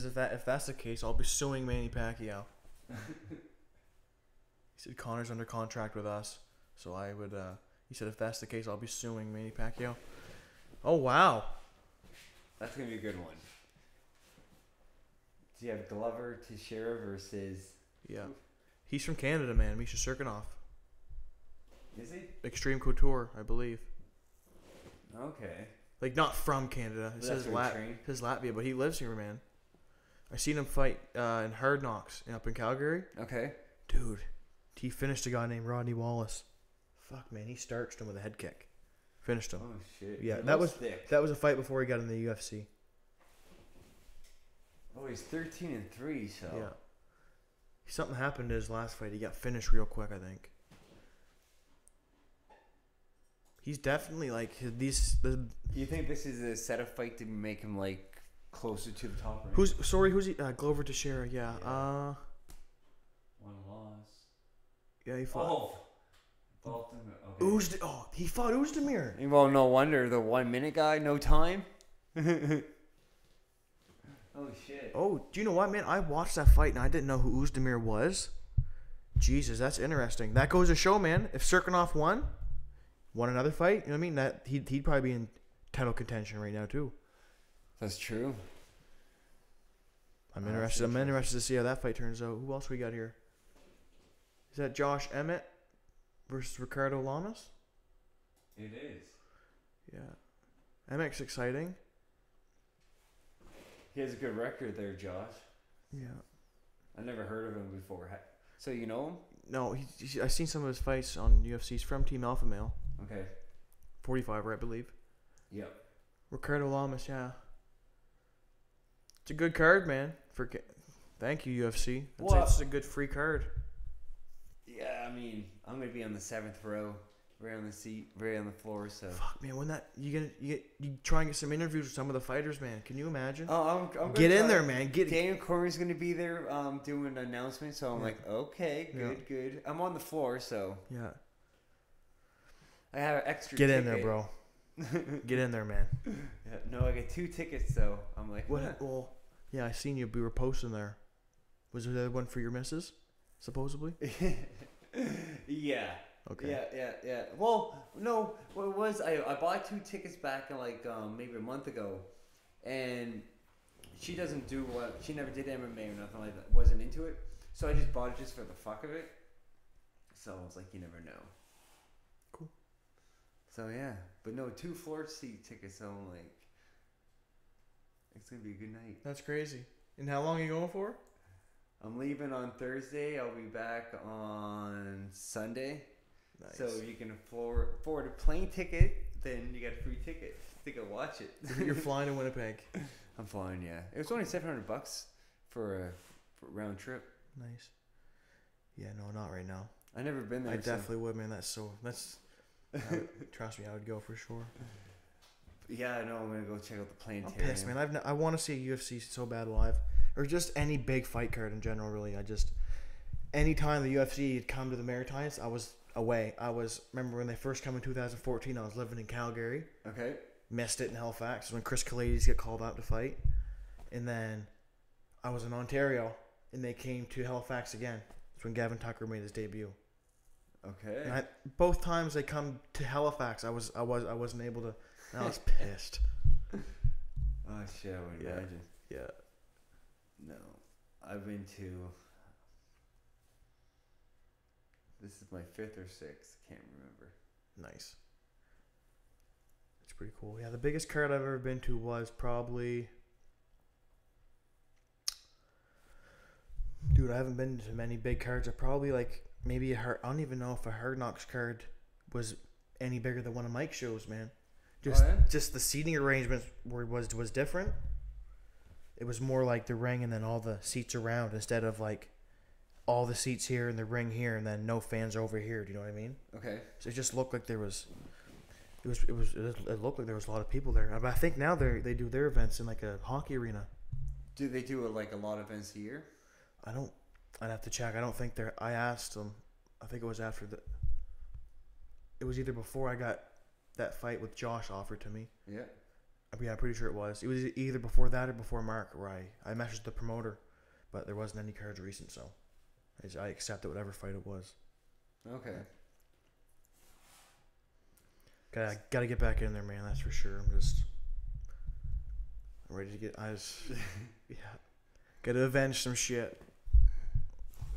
if that's the case, I'll be suing Manny Pacquiao. He said Connor's under contract with us, so I would. He said if that's the case, I'll be suing Manny Pacquiao. Oh wow, that's gonna be a good one. Do you have Glover Teixeira versus? Yeah, he's from Canada, man. Misha Serkinov. Is he? Extreme Couture, I believe. Okay. Like not from Canada. It says Latvia, but he lives here, man. I seen him fight in Hard Knocks up in Calgary. Okay. Dude, he finished a guy named Rodney Wallace. Fuck, man, he starched him with a head kick. Finished him. Oh shit. Yeah, that was a fight before he got in the UFC. Oh, he's 13-3, so. Yeah. Something happened in his last fight. He got finished real quick, I think. He's definitely like these. You think this is a setup fight to make him like closer to the top rank? Who's he? Glover Teixeira. Yeah. One loss. Yeah, he fought. Okay. He fought Oezdemir. Well, no wonder the 1 minute guy, no time. Oh shit. Oh, do you know what, man? I watched that fight and I didn't know who Oezdemir was. Jesus, that's interesting. That goes to show, man. If Serkinov won another fight, you know what I mean? That he'd probably be in title contention right now too. That's true. I'm interested. I'm interested to see how that fight turns out. Who else we got here? Is that Josh Emmett versus Ricardo Lamas? It is. Yeah, Emmett's exciting. He has a good record there, Josh. Yeah. I never heard of him before. So you know him? No, I've seen some of his fights on UFC. He's from Team Alpha Male. Okay. 45er, I believe. Yep. Ricardo Lamas, yeah. It's a good card, man. Thank you, UFC. It's a good free card. Yeah, I mean, I'm gonna be on the 7th row, right on the seat, right on the floor. So. Fuck, man. When you try and get some interviews with some of the fighters, man. Can you imagine? Oh, I'm get in there, man. Daniel Cormier's gonna be there, doing an announcement. So I'm like, okay, good. I'm on the floor, so. Yeah. I have an extra. Get in there, bro. Get in there, man. Yeah, no, I get 2 tickets, so I'm like. What? Well, yeah, I seen you. We were posting there. Was there the one for your missus, supposedly? Yeah. Okay. Yeah. Well, no. What it was, I bought 2 tickets back in like maybe a month ago, and she doesn't do what she never did MMA or nothing like that. Wasn't into it, so I just bought it just for the fuck of it. So I was like, you never know. Cool. So yeah, but no, 2 floor seat tickets. So I'm like, it's gonna be a good night. That's crazy. And how long are you going for? I'm leaving on Thursday. I'll be back on Sunday. Nice. So if you can afford a plane ticket, then you got a free ticket to go watch it. You're flying to Winnipeg. I'm flying, yeah. It was only $700 for a round trip. Nice. Yeah, no, not right now. I never been there. I definitely would, man. Trust me, I would go for sure. Yeah, I know. I'm gonna go check out the planetarium. I'm pissed, man. I want to see a UFC so bad live, or just any big fight card in general. Really, anytime the UFC had come to the Maritimes, I was away. Remember when they first come in 2014? I was living in Calgary. Okay. Missed it in Halifax when Chris Kalades got called out to fight, and then I was in Ontario, and they came to Halifax again. That's when Gavin Tucker made his debut. Okay. And both times they come to Halifax, I wasn't able to. And I was pissed. Oh shit! I would imagine. Yeah. No, I've been to. This is my 5th or 6th. Can't remember. Nice. It's pretty cool. Yeah, the biggest card I've ever been to was probably. Dude, I haven't been to many big cards. I probably maybe I don't even know if a Hard Knocks card was any bigger than one of Mike's shows, man. Just the seating arrangement was different. It was more like the ring and then all the seats around instead of like all the seats here and the ring here and then no fans over here. Do you know what I mean? Okay. So it just looked like there was It looked like there was a lot of people there. But I think now they do their events in like a hockey arena. Do they do like a lot of events a year? I'd have to check. I don't think they're. I asked them. I think it was after the. It was either before I got that fight with Josh offered to me. Yeah. I'm pretty sure it was. It was either before that or before Mark, where I messaged the promoter, but there wasn't any cards recent, so I accepted whatever fight it was. Okay. Gotta get back in there, man. That's for sure. I'm ready to get. Yeah. Gotta avenge some shit.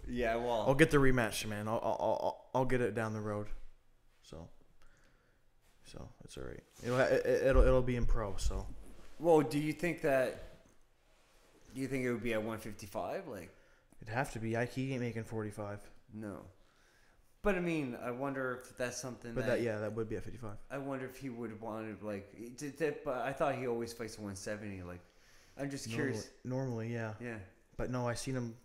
Yeah, well, I'll get the rematch, man. I'll get it down the road. So it's all right. It'll be in pro. So. Well, do you think it would be at 155? Like, It'd have to be. He ain't making 45. No. But I mean, I wonder if that's something. But that would be at 55. I wonder if he would want to but I thought he always fights at 170. Like, I'm just curious. Normally, yeah. Yeah. But no, I seen him.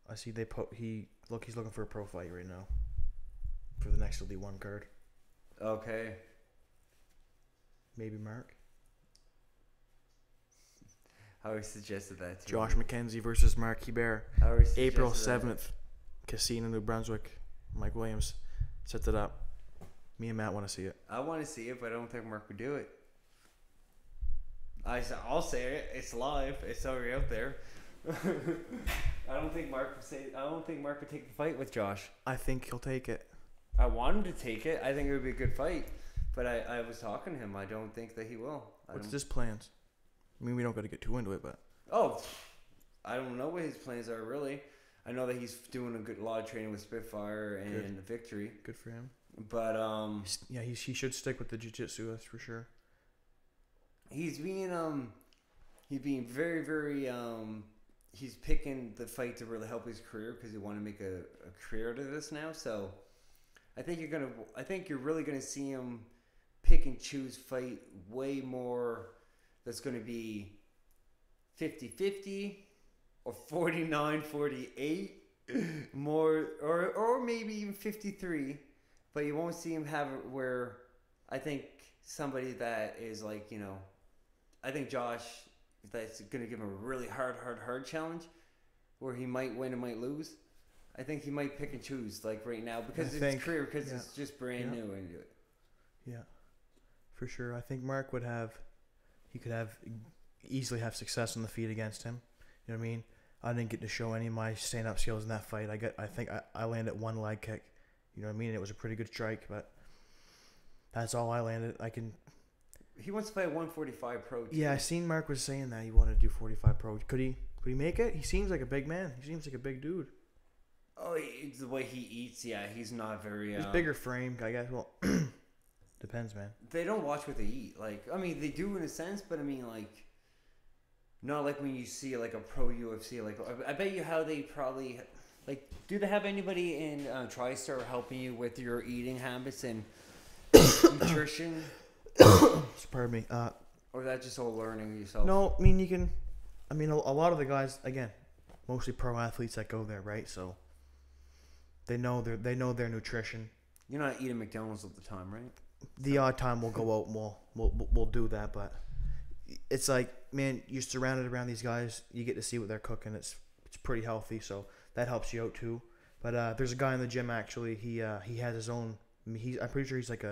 I see he's looking for a pro fight right now. For the next Elite 1 card. Okay. Maybe Mark. I always suggested that too. Josh McKenzie versus Mark Hebert. April 7th. Casino, New Brunswick. Mike Williams sets it up. Me and Matt want to see it. I want to see it, but I don't think Mark would do it. I'll say it. It's live. It's already out there. I don't think Mark would take the fight with Josh. I think he'll take it. I want him to take it. I think it would be a good fight. But I was talking to him. I don't think that he will. What's his plans? I mean, we don't got to get too into it, but. Oh, I don't know what his plans are really. I know that he's doing a lot of training with Spitfire and Victory. Good for him. But yeah, he should stick with the jiu-jitsu, that's for sure. He's being very, very he's picking the fight to really help his career because he want to make a career out of this now. So I think you're really gonna see him pick and choose fight way more. That's gonna be 50-50 or 49-48 more, or maybe even 53. But you won't see him have it where I think somebody that is like, I think Josh, that's going to give him a really hard challenge where he might win and might lose. I think he might pick and choose like right now because it's his career, because it's just brand new into it. Yeah, for sure. I think Mark could easily have success on the feet against him. You know what I mean? I didn't get to show any of my stand-up skills in that fight. I think I landed one leg kick. You know what I mean? It was a pretty good strike, but that's all I landed. He wants to fight 145 pro. Too. Yeah, I seen Mark was saying that he wanted to do 45 pro. Could he make it? He seems like a big man. He seems like a big dude. Oh, the way he eats, yeah, he's not very. He's bigger framed, I guess. Well, depends, man. They don't watch what they eat. Like, I mean, they do in a sense, but I mean, like, not like when you see like a pro UFC. Like, I bet you how they probably. Like, do they have anybody in TriStar helping you with your eating habits and nutrition? Pardon me. Or is that just all learning yourself? No, I mean a lot of the guys, again, mostly pro athletes that go there, right? So they know their nutrition. You're not eating McDonald's all the time, right? The odd time we'll go out and we'll do that, but it's like, man, you're surrounded around these guys. You get to see what they're cooking. It's pretty healthy, so that helps you out too. But there's a guy in the gym actually. He has his own. I'm pretty sure he's like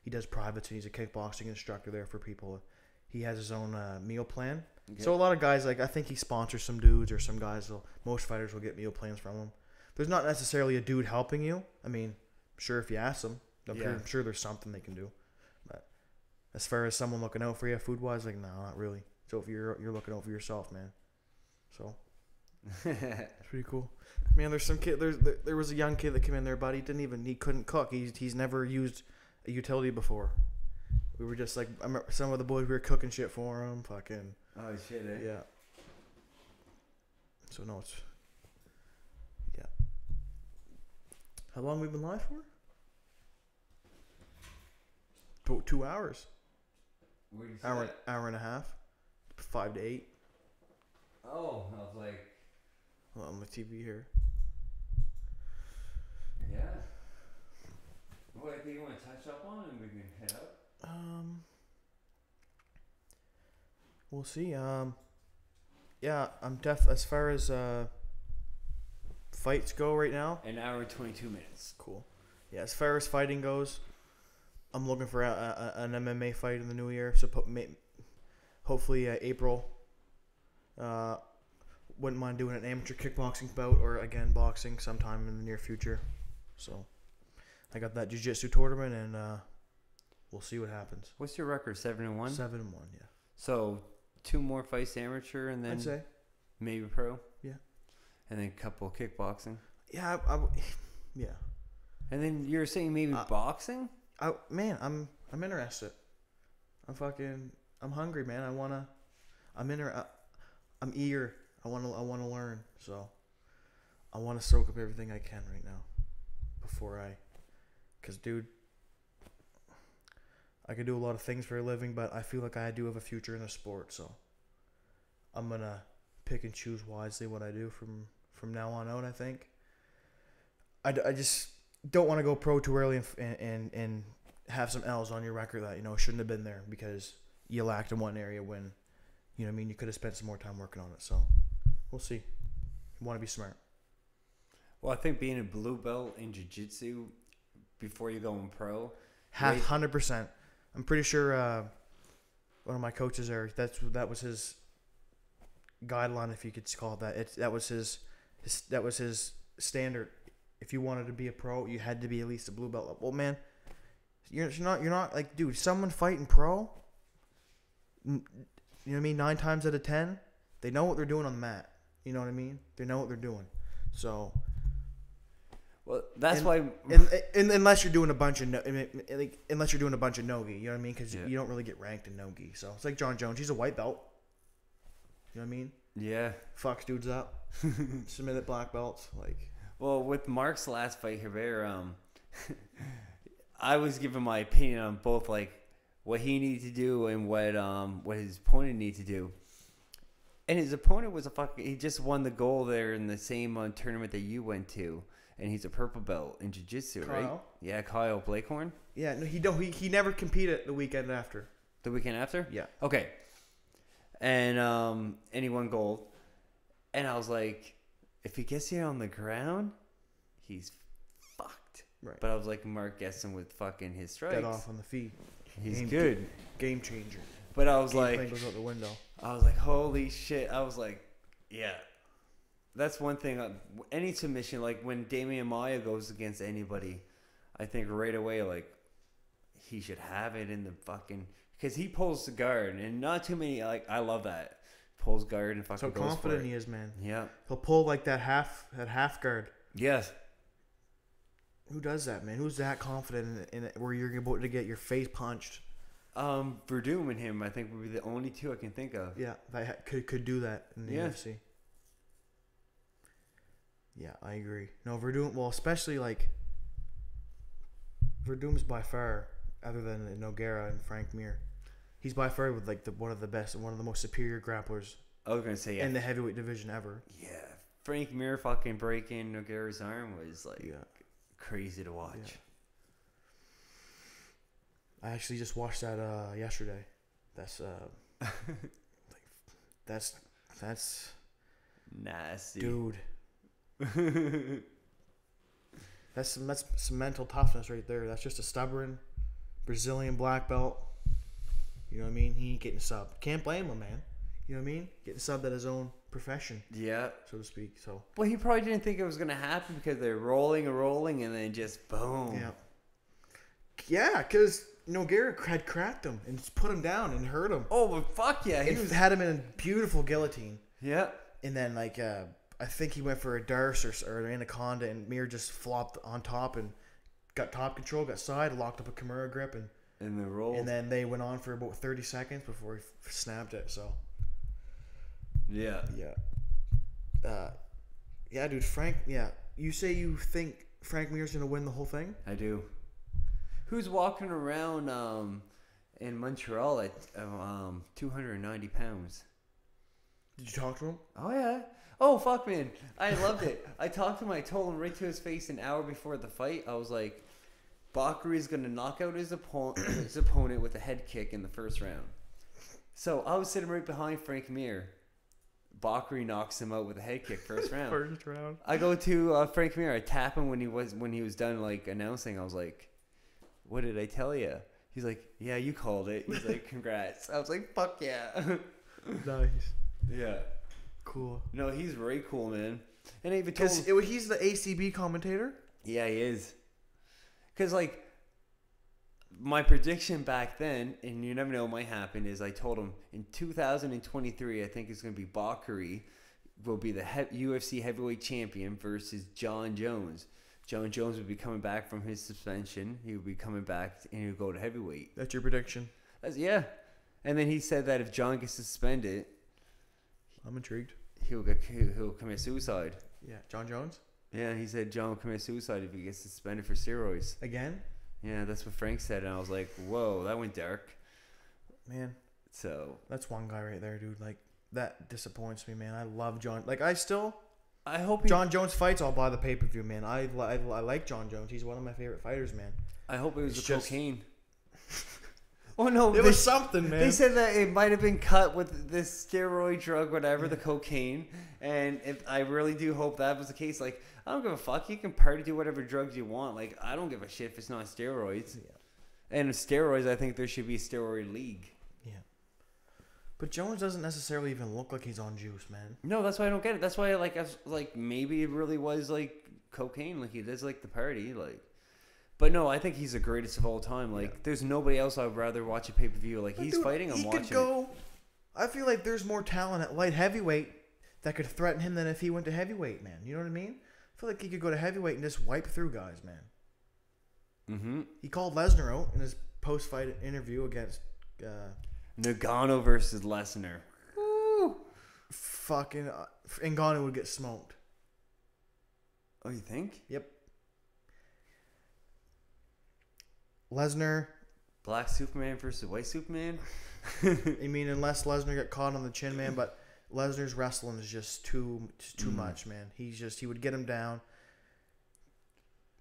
he does privates and he's a kickboxing instructor there for people. He has his own meal plan. Okay. So a lot of guys, like, I think he sponsors some dudes or some guys. Most fighters will get meal plans from him. There's not necessarily a dude helping you. I mean, sure, if you ask them, I'm sure there's something they can do. But as far as someone looking out for you food wise, like, no, not really. So if you're looking out for yourself, man. So it's pretty cool. Man, there's some kid. There was a young kid that came in there, but he couldn't cook. He's never used a utility before. We were just like, I remember some of the boys, we were cooking shit for him. Fucking. Oh shit! Eh? Yeah. So no, it's. Yeah. How long we been live for? About 2 hours. Where did you hour and a half. 5 to 8. Oh, I was like. Well, on the TV here. Yeah. Well, I think you want to to touch up on and we can head out? We'll see. Yeah, I'm as far as fights go right now. An hour and 22 minutes. Cool. Yeah, as far as fighting goes, I'm looking for an MMA fight in the new year. So hopefully April. Wouldn't mind doing an amateur kickboxing bout or again boxing sometime in the near future. So I got that jiu-jitsu tournament and we'll see what happens. What's your record? 7-1? 7-1, yeah. So 2 more fights amateur and then I'd say maybe pro? Yeah. And then a couple kickboxing? Yeah, yeah. And then you're saying maybe boxing? I'm interested. I'm hungry, man. I'm eager. I want to learn. So I want to soak up everything I can right now cuz dude, I could do a lot of things for a living, but I feel like I do have a future in the sport, so I'm going to pick and choose wisely what I do from now on out, I think. I just don't want to go pro too early and have some L's on your record that, shouldn't have been there because you lacked in one area when, you could have spent some more time working on it. So we'll see. You want to be smart. Well, I think being a blue belt in jiu-jitsu before you go in pro. 100%. I'm pretty sure one of my coaches, Erik, that was his guideline, if you could call it that. That was his standard. If you wanted to be a pro, you had to be at least a blue belt. Well, man, you're not like, dude, someone fighting pro, you know what I mean? 9 times out of 10, they know what they're doing on the mat. You know what I mean? They know what they're doing. So, well, that's why. Unless you're doing a bunch of unless you're doing a bunch of nogi, you know what I mean? Because you don't really get ranked in nogi. So it's like John Jones. He's a white belt. You know what I mean? Yeah. Fucks dudes up. Submitted black belts. Like. Well, with Mark's last fight, Herrera, I was giving my opinion on both, like what he needed to do and what his opponent needed to do. And his opponent was he just won the gold there in the same tournament that you went to, and he's a purple belt in jiu-jitsu, right? Yeah, Kyle Blakehorn. Yeah, no, he never competed the weekend after. The weekend after? Yeah. Okay. And he won gold, and I was like, if he gets you on the ground, he's fucked. Right. But I was like, Mark gets him with fucking his strikes. Get off on the feet. He's good. Game changer. But I was like, goes out the window. I was like, holy shit. I was like, yeah. That's one thing. Any submission, like when Damian Maia goes against anybody, I think right away, like, he should have it in the fucking... Because he pulls the guard, and not too many, like, I love that. Pulls guard and fucking goes for it. So confident he is, man. Yeah. He'll pull like that half guard. Yes. Who does that, man? Who's that confident in it where you're about to get your face punched? Verdum and him, I think, would be the only two I can think of. Yeah, that could do that in the UFC. Yeah, I agree. No, Verdum, well, especially like Verdum's by far, other than Nogueira and Frank Mir, he's by far with like one of the best and one of the most superior grapplers. I was gonna say in the heavyweight division ever. Yeah, Frank Mir fucking breaking Nogueira's arm was like crazy to watch. Yeah. I actually just watched that yesterday. That's that's nasty, dude. That's some mental toughness right there. That's just a stubborn Brazilian black belt. You know what I mean? He ain't getting subbed. Can't blame him, man. You know what I mean? Getting subbed at his own profession. Yeah. So to speak. So. Well, he probably didn't think it was gonna happen because they're rolling and then just boom. Yeah. Yeah, because Nogueira had cracked him and put him down and hurt him. Oh, but fuck yeah! He had him in a beautiful guillotine. Yeah. And then I think he went for a Darce or an Anaconda, and Mir just flopped on top and got top control, got side, locked up a Kimura grip, and they rolled. And then they went on for about 30 seconds before he snapped it. So. Yeah. Yeah. Yeah, dude. Frank. Yeah. You say you think Frank Mir's gonna win the whole thing? I do. Who's walking around in Montreal at 290 pounds? Did you talk to him? Oh, yeah. Oh, fuck, man. I loved it. I talked to him. I told him right to his face an hour before the fight. I was like, Bakary is going to knock out his opponent with a head kick in the first round. So I was sitting right behind Frank Mir. Bakary knocks him out with a head kick first round. First round. I go to Frank Mir. I tap him when he was done like announcing. I was like, "What did I tell you?" He's like, "Yeah, you called it." He's like, "Congrats." I was like, "Fuck yeah." Nice. Yeah. Cool. No, he's very cool, man. And I even told Because him, he's the ACB commentator? yeah, he is. Because, like, my prediction back then, and you never know what might happen, is I told him in 2023, I think it's going to be Bakary will be the UFC heavyweight champion versus John Jones. John Jones would be coming back from his suspension. He would be coming back and he would go to heavyweight. That's your prediction? Yeah. And then he said that if John gets suspended, I'm intrigued. he'll commit suicide. Yeah. John Jones? Yeah, he said John will commit suicide if he gets suspended for steroids. Again? Yeah, that's what Frank said, and I was like, whoa, that went dark. Man. So That's one guy right there, dude. Like, that disappoints me, man. I love John. Like, I hope John Jones fights, I'll buy the pay-per-view, man. I like John Jones. He's one of my favorite fighters, man. I hope it was It's the just- cocaine. Oh no, It was something, man. They said that it might have been cut with this steroid drug, whatever, the cocaine. And if I really do hope that was the case. Like, I don't give a fuck. You can party, do whatever drugs you want. Like, I don't give a shit if it's not steroids. Yeah. And with steroids, I think there should be a steroid league. Yeah. But Jones doesn't necessarily even look like he's on juice, man. No, that's why I don't get it. That's why I was like maybe it really was like cocaine. Like he does like the party, like. But no, I think he's the greatest of all time. Like, there's nobody else I'd rather watch a pay per view. Like, he's fighting, I'm watching. Could go. I feel like there's more talent at light heavyweight that could threaten him than if he went to heavyweight, man. You know what I mean? I feel like he could go to heavyweight and just wipe through guys, man. Mm-hmm. He called Lesnar out in his post-fight interview against Nagano versus Lesnar. Woo! fucking Ngannou would get smoked. Oh, you think? Yep. Lesnar. Black Superman versus White Superman? I mean, unless Lesnar got caught on the chin, man. But Lesnar's wrestling is just too much, man. He would get him down.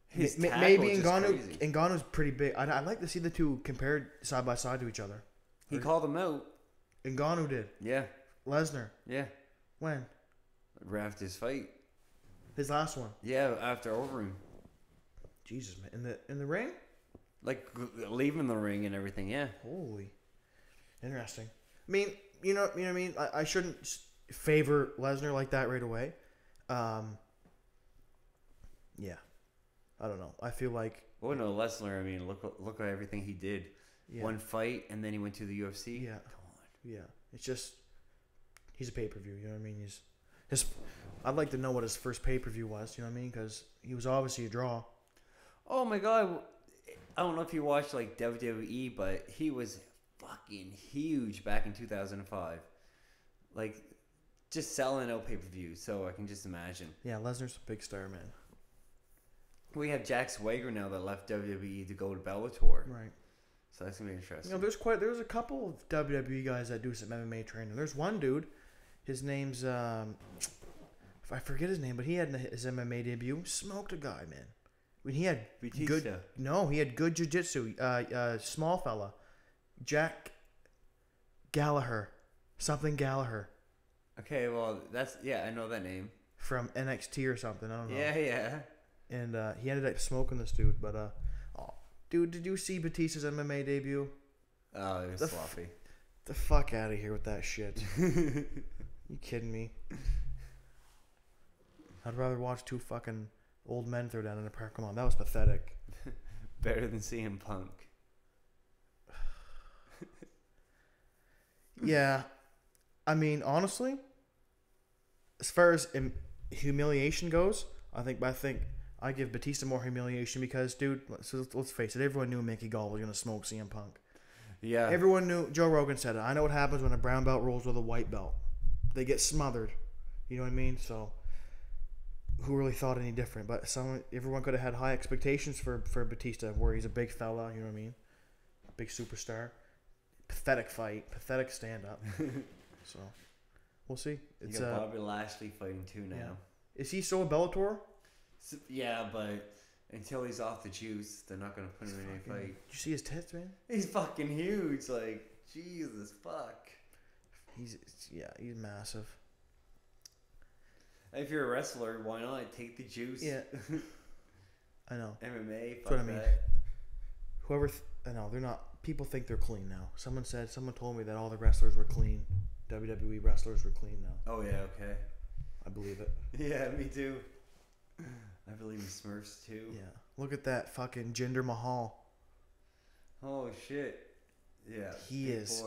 His Maybe tackle is Ngannou's pretty big. I'd like to see the two compared side by side to each other. He called him out. Ngannou did. Yeah. Lesnar. Yeah. When? Right after his fight. His last one. Yeah, after over him. Jesus, man. In the ring? Like, leaving the ring and everything, yeah. Holy. Interesting. I mean, you know what I mean? I shouldn't favor Lesnar like that right away. Yeah. I don't know. I feel like... Well, no, Lesnar, I mean, look at everything he did. Yeah. One fight, and then he went to the UFC. Yeah. Come on. Yeah. It's just... He's a pay-per-view, you know what I mean? I'd like to know what his first pay-per-view was, you know what I mean? Because he was obviously a draw. Oh, my God. I don't know if you watched, like, WWE, but he was fucking huge back in 2005. Like, just selling out pay-per-views, so I can just imagine. Yeah, Lesnar's a big star, man. We have Jack Swagger now that left WWE to go to Bellator. Right. So that's going to be interesting. You know, there's a couple of WWE guys that do some MMA training. There's one dude, his name's, I forget his name, but he had his MMA debut, smoked a guy, man. I mean, he had Batista. he had good jiu-jitsu. Small fella. Jack Gallagher. Something Gallagher. Okay, well, I know that name. From NXT or something, I don't know. Yeah. And he ended up smoking this dude, but, dude, did you see Batista's MMA debut? Oh, it was sloppy. The fuck out of here with that shit. You kidding me? I'd rather watch two fucking old men throw down in a park. Come on, that was pathetic. Better than CM Punk. Yeah. I mean, honestly, as far as humiliation goes, I think I give Batista more humiliation because, dude, let's face it, everyone knew Mickey Gall was going to smoke CM Punk. Yeah. Everyone knew, Joe Rogan said it, I know what happens when a brown belt rolls with a white belt. They get smothered. You know what I mean? So, who really thought any different? But everyone could have had high expectations for Batista, where he's a big fella, you know what I mean? Big superstar. Pathetic fight. Pathetic stand-up. So, we'll see. You got Bobby Lashley fighting too now. Yeah. Is he still a Bellator? Yeah, but Until he's off the juice, they're not gonna put him in any fight. Did you see his tits, man? He's fucking huge. Like, Jesus fuck. He's massive. If you're a wrestler, why not take the juice? Yeah. I know. MMA. That's what I mean. Whoever, I know they're not. People think they're clean now. Someone told me that all the wrestlers were clean. WWE wrestlers were clean now. Oh yeah, okay. I believe it. Yeah, me too. I believe in Smurfs too. Yeah. Look at that fucking Jinder Mahal. Oh shit. Yeah. He is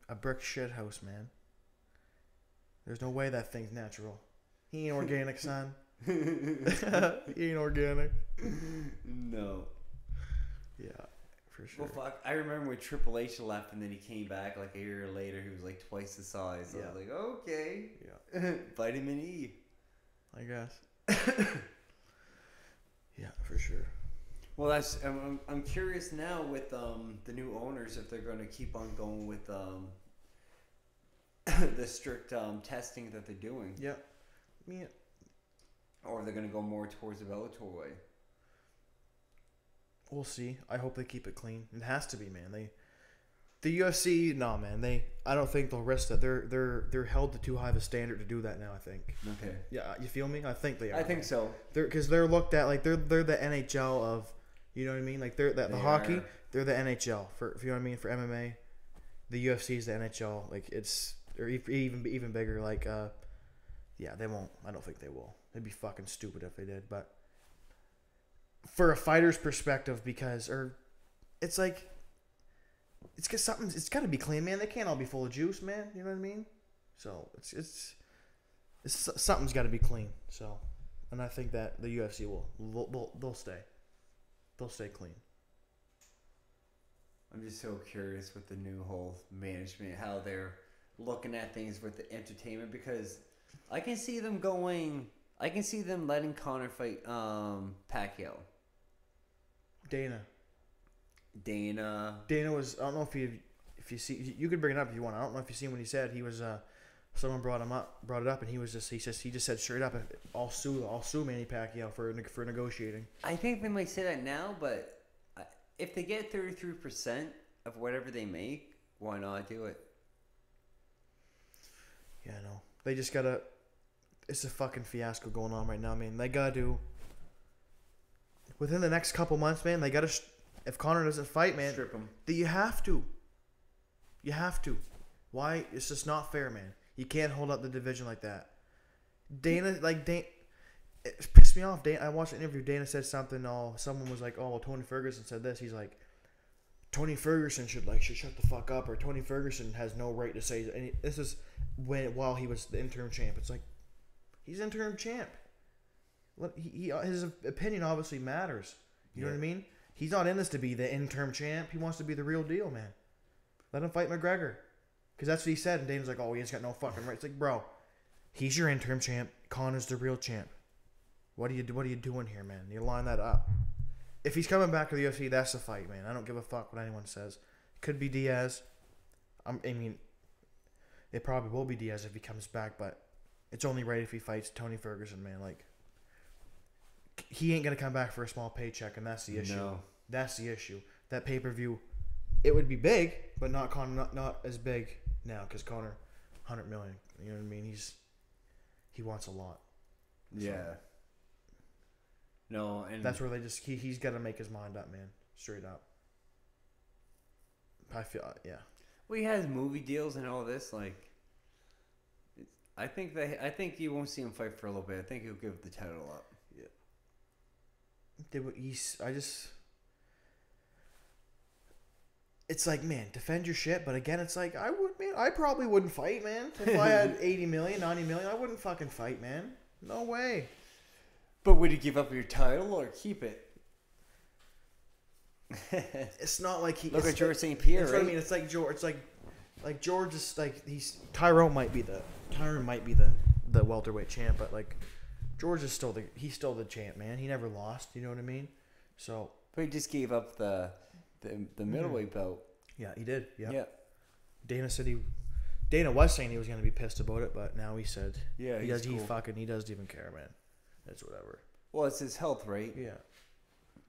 a brick shit house, man. There's no way that thing's natural. He ain't organic, son. He ain't organic. No. Yeah, for sure. Well, fuck. I remember when Triple H left and then he came back like a year later. He was like twice the size. So I was like, okay. Yeah. Vitamin E. I guess. Yeah, for sure. Well, that's. I'm curious now with the new owners if they're going to keep on going with the strict testing that they're doing. Yeah. Yeah. Or they're going to go more towards the Bellator way. We'll see. I hope they keep it clean. It has to be, man. The UFC, no, man. I don't think they'll risk that. They're held to too high of a standard to do that now. I think. Okay. Yeah, you feel me? I think they are. I think so. Because they're looked at like they're the NHL of, you know what I mean? Like the hockey. They're the NHL for, if you know what I mean, for MMA. The UFC is the NHL. Like it's or even bigger. Like yeah, they won't. I don't think they will. It'd be fucking stupid if they did. But for a fighter's perspective, it's like. It's cause it's got to be clean, man. They can't all be full of juice, man. You know what I mean? So it's something's got to be clean. So, and I think that the UFC they'll stay clean. I'm just so curious with the new whole management, how they're looking at things with the entertainment, because I can see them letting Conor fight Pacquiao. Dana was, I don't know if you see, you could bring it up if you want. I don't know if you seen what he said. He was someone brought it up, and he just said straight up, I'll sue Manny Pacquiao for negotiating. I think they might say that now, but if they get 33% of whatever they make, why not do it? Yeah, I know. They just gotta. It's a fucking fiasco going on right now, man. They gotta do within the next couple months, man. They gotta. If Conor doesn't fight, man, strip him. You have to. You have to. Why? It's just not fair, man. You can't hold up the division like that. Dana, it pissed me off. I watched an interview. Dana said something. Someone was like, "Oh, well, Tony Ferguson said this." He's like, "Tony Ferguson should shut the fuck up," or "Tony Ferguson has no right to say." And this is while he was the interim champ. It's like he's interim champ. His opinion obviously matters. You know what I mean? He's not in this to be the interim champ. He wants to be the real deal, man. Let him fight McGregor. Because that's what he said. And Dana's like, oh, he's got no fucking right. It's like, bro, he's your interim champ. Conor's the real champ. What are you doing here, man? You line that up. If he's coming back to the UFC, that's the fight, man. I don't give a fuck what anyone says. It could be Diaz. I mean, it probably will be Diaz if he comes back, but it's only right if he fights Tony Ferguson, man. He ain't going to come back for a small paycheck, and that's the issue. No. That's the issue. That pay-per-view, it would be big, but not as big now, because Conor, $100 million. You know what I mean? He wants a lot. Yeah. So, no, and that's where he's got to make his mind up, man. Straight up. I feel, yeah. Well, he has movie deals and all this. I think you won't see him fight for a little bit. I think he'll give the title up. Yeah. It's like, man, defend your shit, but again, it's like, I probably wouldn't fight, man. If I had 80 million, 90 million, I wouldn't fucking fight, man. No way. But would you give up your title or keep it? It's not like he. Look at George St. Pierre, right? What I mean, it's like George. It's like George is Tyrone might be the welterweight champ, but George is still the champ, man. He never lost. You know what I mean? So. But he just gave up the middleweight belt. Yeah, he did. Yep. Yeah. Dana was saying he was going to be pissed about it, but now he said, yeah, he doesn't even care, man. It's whatever. Well, it's his health, right? Yeah.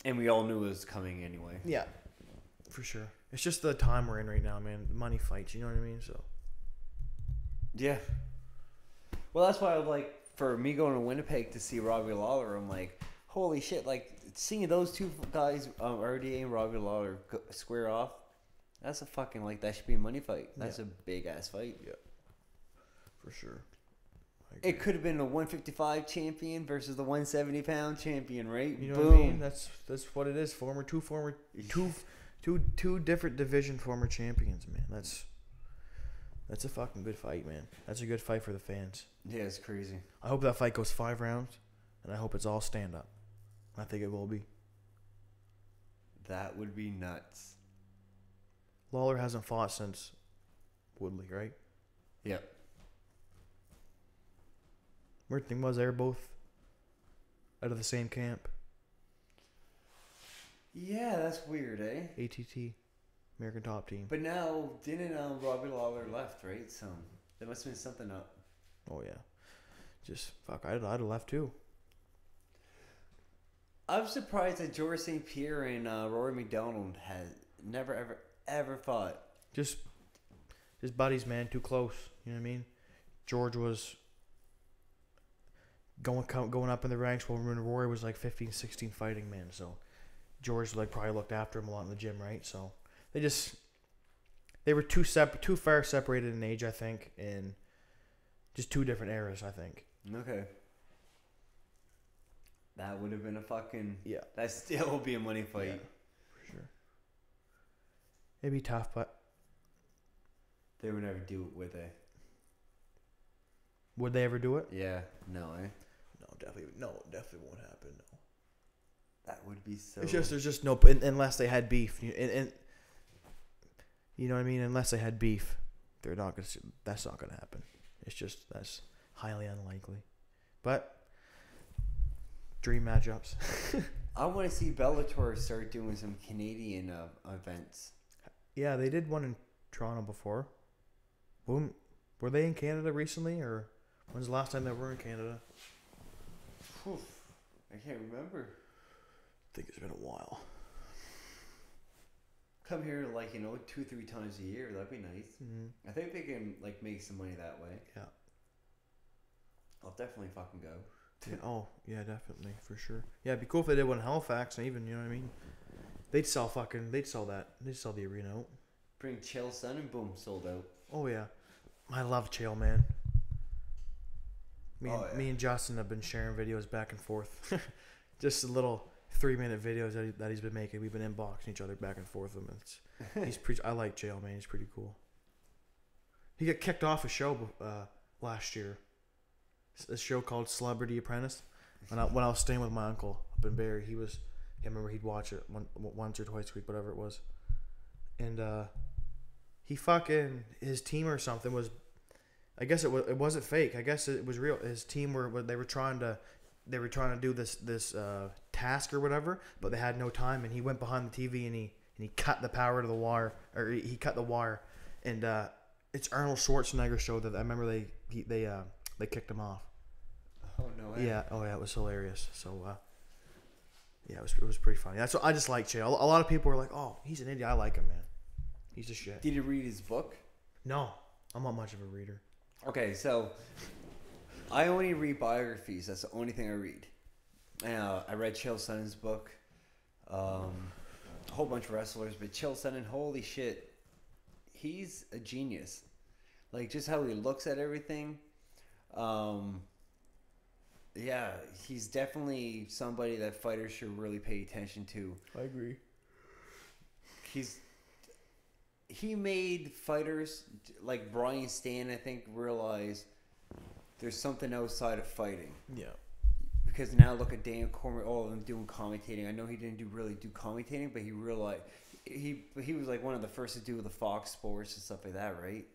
And we all knew it was coming anyway. Yeah, for sure. It's just the time we're in right now, man. Money fights, you know what I mean? So. Yeah. Well, that's why, like, for me going to Winnipeg to see Robbie Lawler, I'm like, holy shit! Like, seeing those two guys, RDA and Robbie Lawler, square off. That's a fucking, like, that should be a money fight. That's a big ass fight. Yeah. For sure. It could have been a 155 champion versus the 170 pound champion, right? You know Boom. what I mean? That's what it is. Two different division former champions, man. That's a fucking good fight, man. That's a good fight for the fans. Yeah, it's crazy. I hope that fight goes 5 rounds, and I hope it's all stand up. I think it will be. That would be nuts. Lawler hasn't fought since Woodley, right? Yep. Weird thing was, they were both out of the same camp. Yeah, that's weird, eh? ATT, American Top Team. But now, didn't Robbie Lawler left, right? So there must have been something up. Oh yeah, just fuck. I'd have left too. I'm surprised that George St. Pierre and Rory McDonald had never ever fought. Just buddies, man. Too close. You know what I mean? George was going up in the ranks when Rory was like 15, 16 fighting, man. So George like probably looked after him a lot in the gym, right? So they were too far separated in age, I think, and just 2 different eras, I think. Okay. That would have been a fucking... Yeah. That still would be a money fight. Yeah, for sure. It'd be tough, but... They would never do it, would they? Would they ever do it? Yeah. No, eh? No, definitely won't happen, no. That would be so... It's just, there's just no... Unless they had beef. And you know what I mean? Unless they had beef, they're not gonna... That's not going to happen. It's just... That's highly unlikely. But... Dream matchups. I want to see Bellator start doing some Canadian events. Yeah, they did one in Toronto before. Boom. Were they in Canada recently, or when's the last time they were in Canada? Whew, I can't remember. I think it's been a while. Come here, like, 2-3 times a year. That'd be nice. Mm-hmm. I think they can, like, make some money that way. Yeah. I'll definitely fucking go. Yeah, oh, yeah, definitely, for sure. Yeah, it'd be cool if they did one in Halifax, even, you know what I mean? They'd sell the arena out. Bring Chael Sonnen and boom, sold out. Oh, yeah. I love Chael, man. Me and Justin have been sharing videos back and forth. Just little 3-minute videos that he's been making. We've been inboxing each other back and forth. I like Chael, man. He's pretty cool. He got kicked off a show last year. A show called Celebrity Apprentice. When I was staying with my uncle up in Barrie, I remember he'd watch it once or twice a week, whatever it was. And his team or something was, I guess it wasn't fake. I guess it was real. His team they were trying to do this task or whatever, but they had no time. And he went behind the TV and he cut the power to the wire, or he cut the wire. And it's Arnold Schwarzenegger show that I remember they kicked him off. Oh no way. Yeah. Oh yeah, it was hilarious. So yeah, it was pretty funny. That's what I just like Chael. A lot of people were like, "Oh, he's an idiot." I like him, man. He's a shit. Did you read his book? No, I'm not much of a reader. Okay, so I only read biographies. That's the only thing I read. And I read Chael Sonnen's book. A whole bunch of wrestlers, but Chael Sonnen, holy shit, he's a genius. Like, just how he looks at everything. Yeah, he's definitely somebody that fighters should really pay attention to. I agree. He made fighters like Brian Stan, I think, realize there's something outside of fighting. Yeah. Because now look at Dan Cormier, all of them doing commentating. I know he didn't really do commentating, but he realized he was like one of the first to do the Fox Sports and stuff like that, right?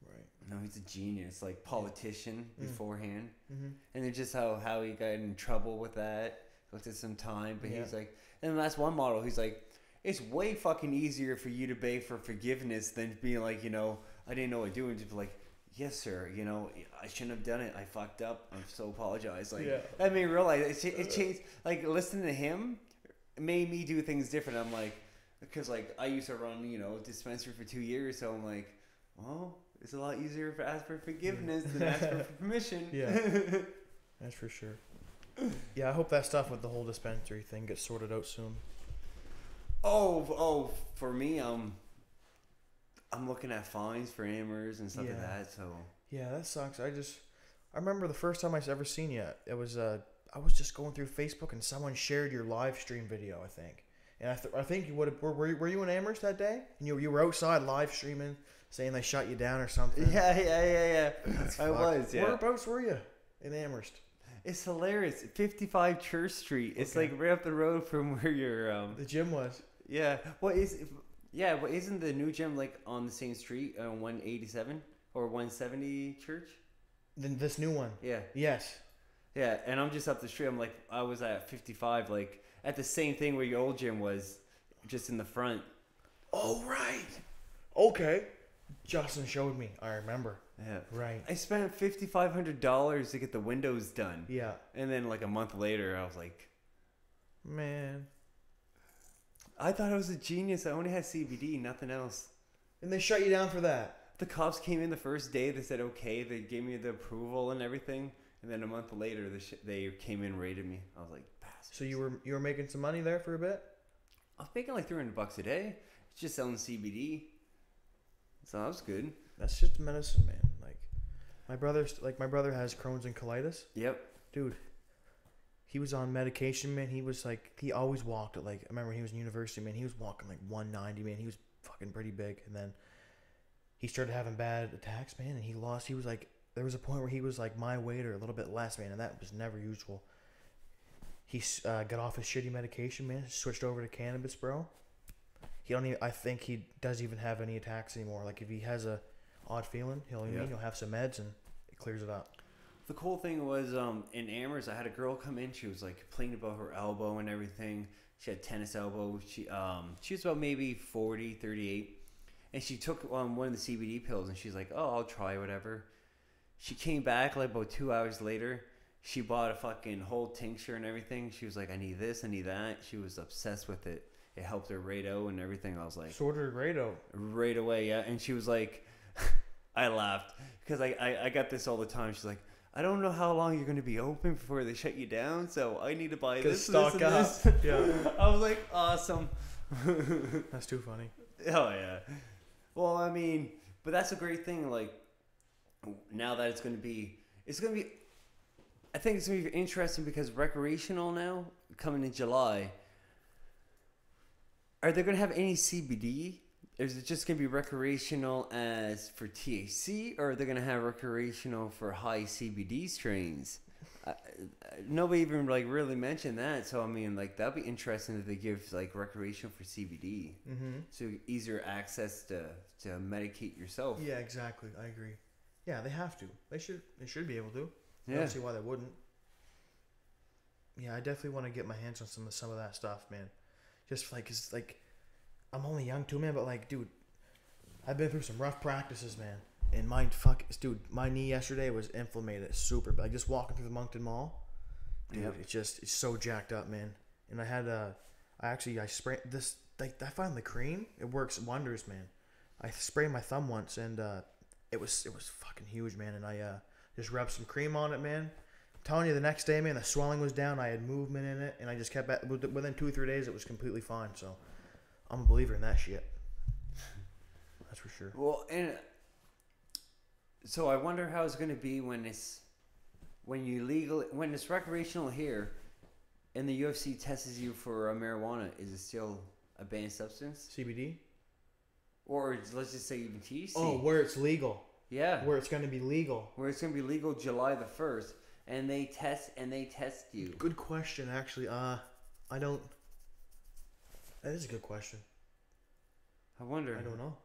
Right. No, he's a genius, like politician beforehand. Mm-hmm. And then just how he got in trouble with that. Looked at some time, but he's like, and that's one model. He's like, it's way fucking easier for you to beg for forgiveness than being like, I didn't know what to do, and just be like, yes, sir. You know, I shouldn't have done it. I fucked up. I'm so apologize. Like, Yeah. I mean, realize it changed. Like, listening to him made me do things different. I'm like, because like I used to run, you know, dispensary for 2 years, so I'm like, well, it's a lot easier to ask for forgiveness than ask for permission. Yeah, that's for sure. Yeah, I hope that stuff with the whole dispensary thing gets sorted out soon. Oh, for me, I'm looking at fines for Amers and stuff like that. So yeah, that sucks. I remember the first time I ever seen you. It was I was just going through Facebook and someone shared your live stream video, I think. And I think you would have were you in Amherst that day? And you were outside live streaming, saying they shut you down or something. Yeah. I was. Yeah. Whereabouts were you in Amherst? It's hilarious. 55 Church Street. It's like right up the road from where your the gym was. Yeah. But isn't the new gym like on the same street on 187 or 170 Church? Then this new one. Yeah. Yes. Yeah, and I'm just up the street. I'm like, I was at 55, like at the same thing where your old gym was, just in the front. Oh right. Okay. Justin showed me. I remember. Yeah. Right. I spent $5,500 to get the windows done. Yeah. And then like a month later, I was like, man, I thought I was a genius. I only had CBD, nothing else. And they shut you down for that. The cops came in the first day. They said okay. They gave me the approval and everything. And then a month later, they came in and raided me. I was like, bastards. So you were making some money there for a bit? I was making like $300 a day. It's just selling CBD. So that was good. That's just medicine, man. Like my brother has Crohn's and colitis. Yep. Dude, he was on medication, man. He was like, he always walked at like, I remember when he was in university, man. He was walking like 190, man. He was fucking pretty big. And then he started having bad attacks, man. And he was like, there was a point where he was like my weight or a little bit less, man. And that was never usual. He got off his shitty medication, man. Switched over to cannabis, bro. I think he doesn't even have any attacks anymore. Like if he has a odd feeling, he'll have some meds and it clears it up. The cool thing was in Amherst, I had a girl come in. She was like complaining about her elbow and everything. She had tennis elbow. She was about maybe 40, 38. And she took one of the CBD pills and she's like, oh, I'll try whatever. She came back like about 2 hours later. She bought a fucking whole tincture and everything. She was like, I need this, I need that. She was obsessed with it. It helped her right out and everything. I was like... Sorted right out. Right away, yeah. And she was like... I laughed. Because I got this all the time. She's like, I don't know how long you're going to be open before they shut you down, so I need to buy this, stock this, and up. this. Yeah. I was like, awesome. That's too funny. Oh, yeah. Well, I mean... But that's a great thing, like... Now that it's going to be... I think it's going to be interesting because recreational now, coming in July... Are they going to have any CBD? Or is it just going to be recreational as for THC? Or are they going to have recreational for high CBD strains? Nobody even like really mentioned that. So, I mean, like that'd be interesting if they give like recreational for CBD. Mm-hmm. So easier access to medicate yourself. Yeah, exactly. I agree. Yeah, they have to. They should be able to. Yeah. I don't see why they wouldn't. Yeah, I definitely want to get my hands on some of that stuff, man. Just like, cause like, I'm only young too, man. But like, dude, I've been through some rough practices, man. And my knee yesterday was inflamed, super bad. Like just walking through the Moncton Mall, dude, yep. It's so jacked up, man. And I had I sprayed this. Like I found the cream. It works wonders, man. I sprayed my thumb once, and it was fucking huge, man. And I just rubbed some cream on it, man. I'm telling you, the next day, man, the swelling was down. I had movement in it, and I just kept at within 2 or 3 days, it was completely fine. So I'm a believer in that shit. That's for sure. Well, and so I wonder how it's going to be when it's recreational here, and the UFC tests you for marijuana. Is it still a banned substance? CBD? Or let's just say even THC. Oh, where it's legal. Yeah. Where it's going to be legal. Where it's going to be legal July the 1st. And they test you. Good question, actually. I don't... That is a good question. I wonder. I don't know.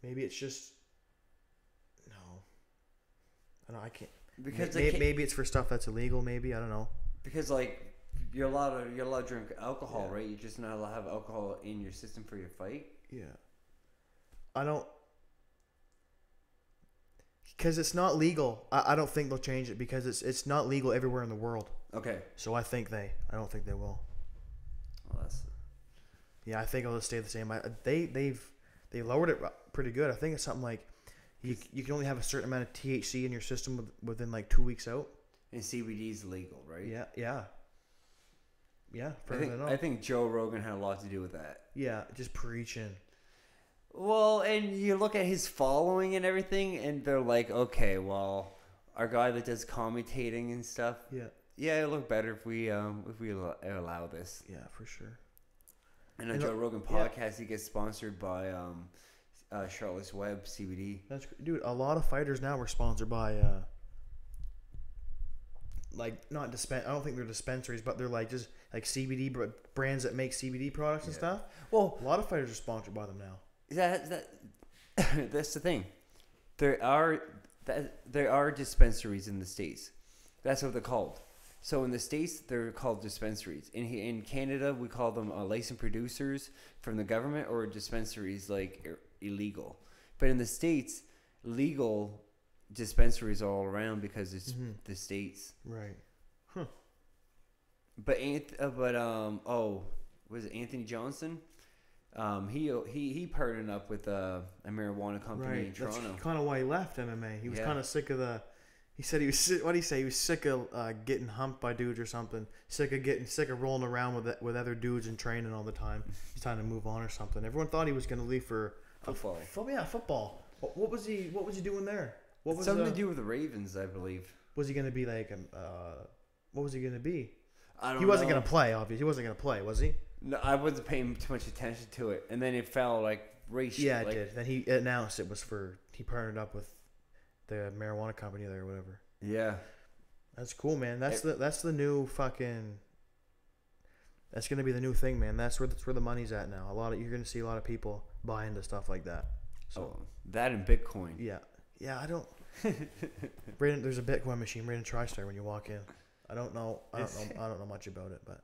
Maybe it's just... No. I don't know, I can't... Because maybe it's for stuff that's illegal, maybe. I don't know. Because, like... You're allowed to drink alcohol, right? You're just not allowed to have alcohol in your system for your fight. Yeah. I don't. Because it's not legal. I don't think they'll change it because it's not legal everywhere in the world. Okay. So I don't think they will. Well, that's... Yeah, I think it'll stay the same. They lowered it pretty good. I think it's something like you can only have a certain amount of THC in your system within like 2 weeks out. And CBD is legal, right? Yeah. I think Joe Rogan had a lot to do with that. Yeah, just preaching. Well, and you look at his following and everything, and they're like, okay, well, our guy that does commentating and stuff, it'll look better if we allow this. Yeah, for sure. And on Joe Rogan podcast, he gets sponsored by Charlotte's Web CBD. That's dude. A lot of fighters now were sponsored by not I don't think they're dispensaries, but they're like just like CBD brands that make CBD products and stuff. Well, a lot of fighters are sponsored by them now. That's the thing. There are dispensaries in the States. That's what they're called. So in the States, they're called dispensaries. In Canada, we call them licensed producers from the government, or dispensaries like illegal. But in the States, legal dispensaries are all around because it's the States. Right. Huh. But was it Anthony Johnson? He partnered up with a marijuana company in Toronto. That's kind of why he left MMA. He was kind of sick of the. He said he was. What did he say? He was sick of getting humped by dudes or something. Sick of rolling around with other dudes and training all the time. He's trying to move on or something. Everyone thought he was going to leave for football. Football. What was he doing there? What was something to do with the Ravens, I believe. Was he going to be like what was he going to be? I don't know. He wasn't going to play. Obviously, he wasn't going to play, was he? No, I wasn't paying too much attention to it, and then it fell like race. Yeah, it did. Then he announced it was he partnered up with the marijuana company there or whatever. Yeah, that's cool, man. That's the new fucking. That's gonna be the new thing, man. That's where the money's at now. You're gonna see a lot of people buy into stuff like that. So that and Bitcoin. Yeah. I don't. There's a Bitcoin machine right in TriStar when you walk in. I don't know much about it, but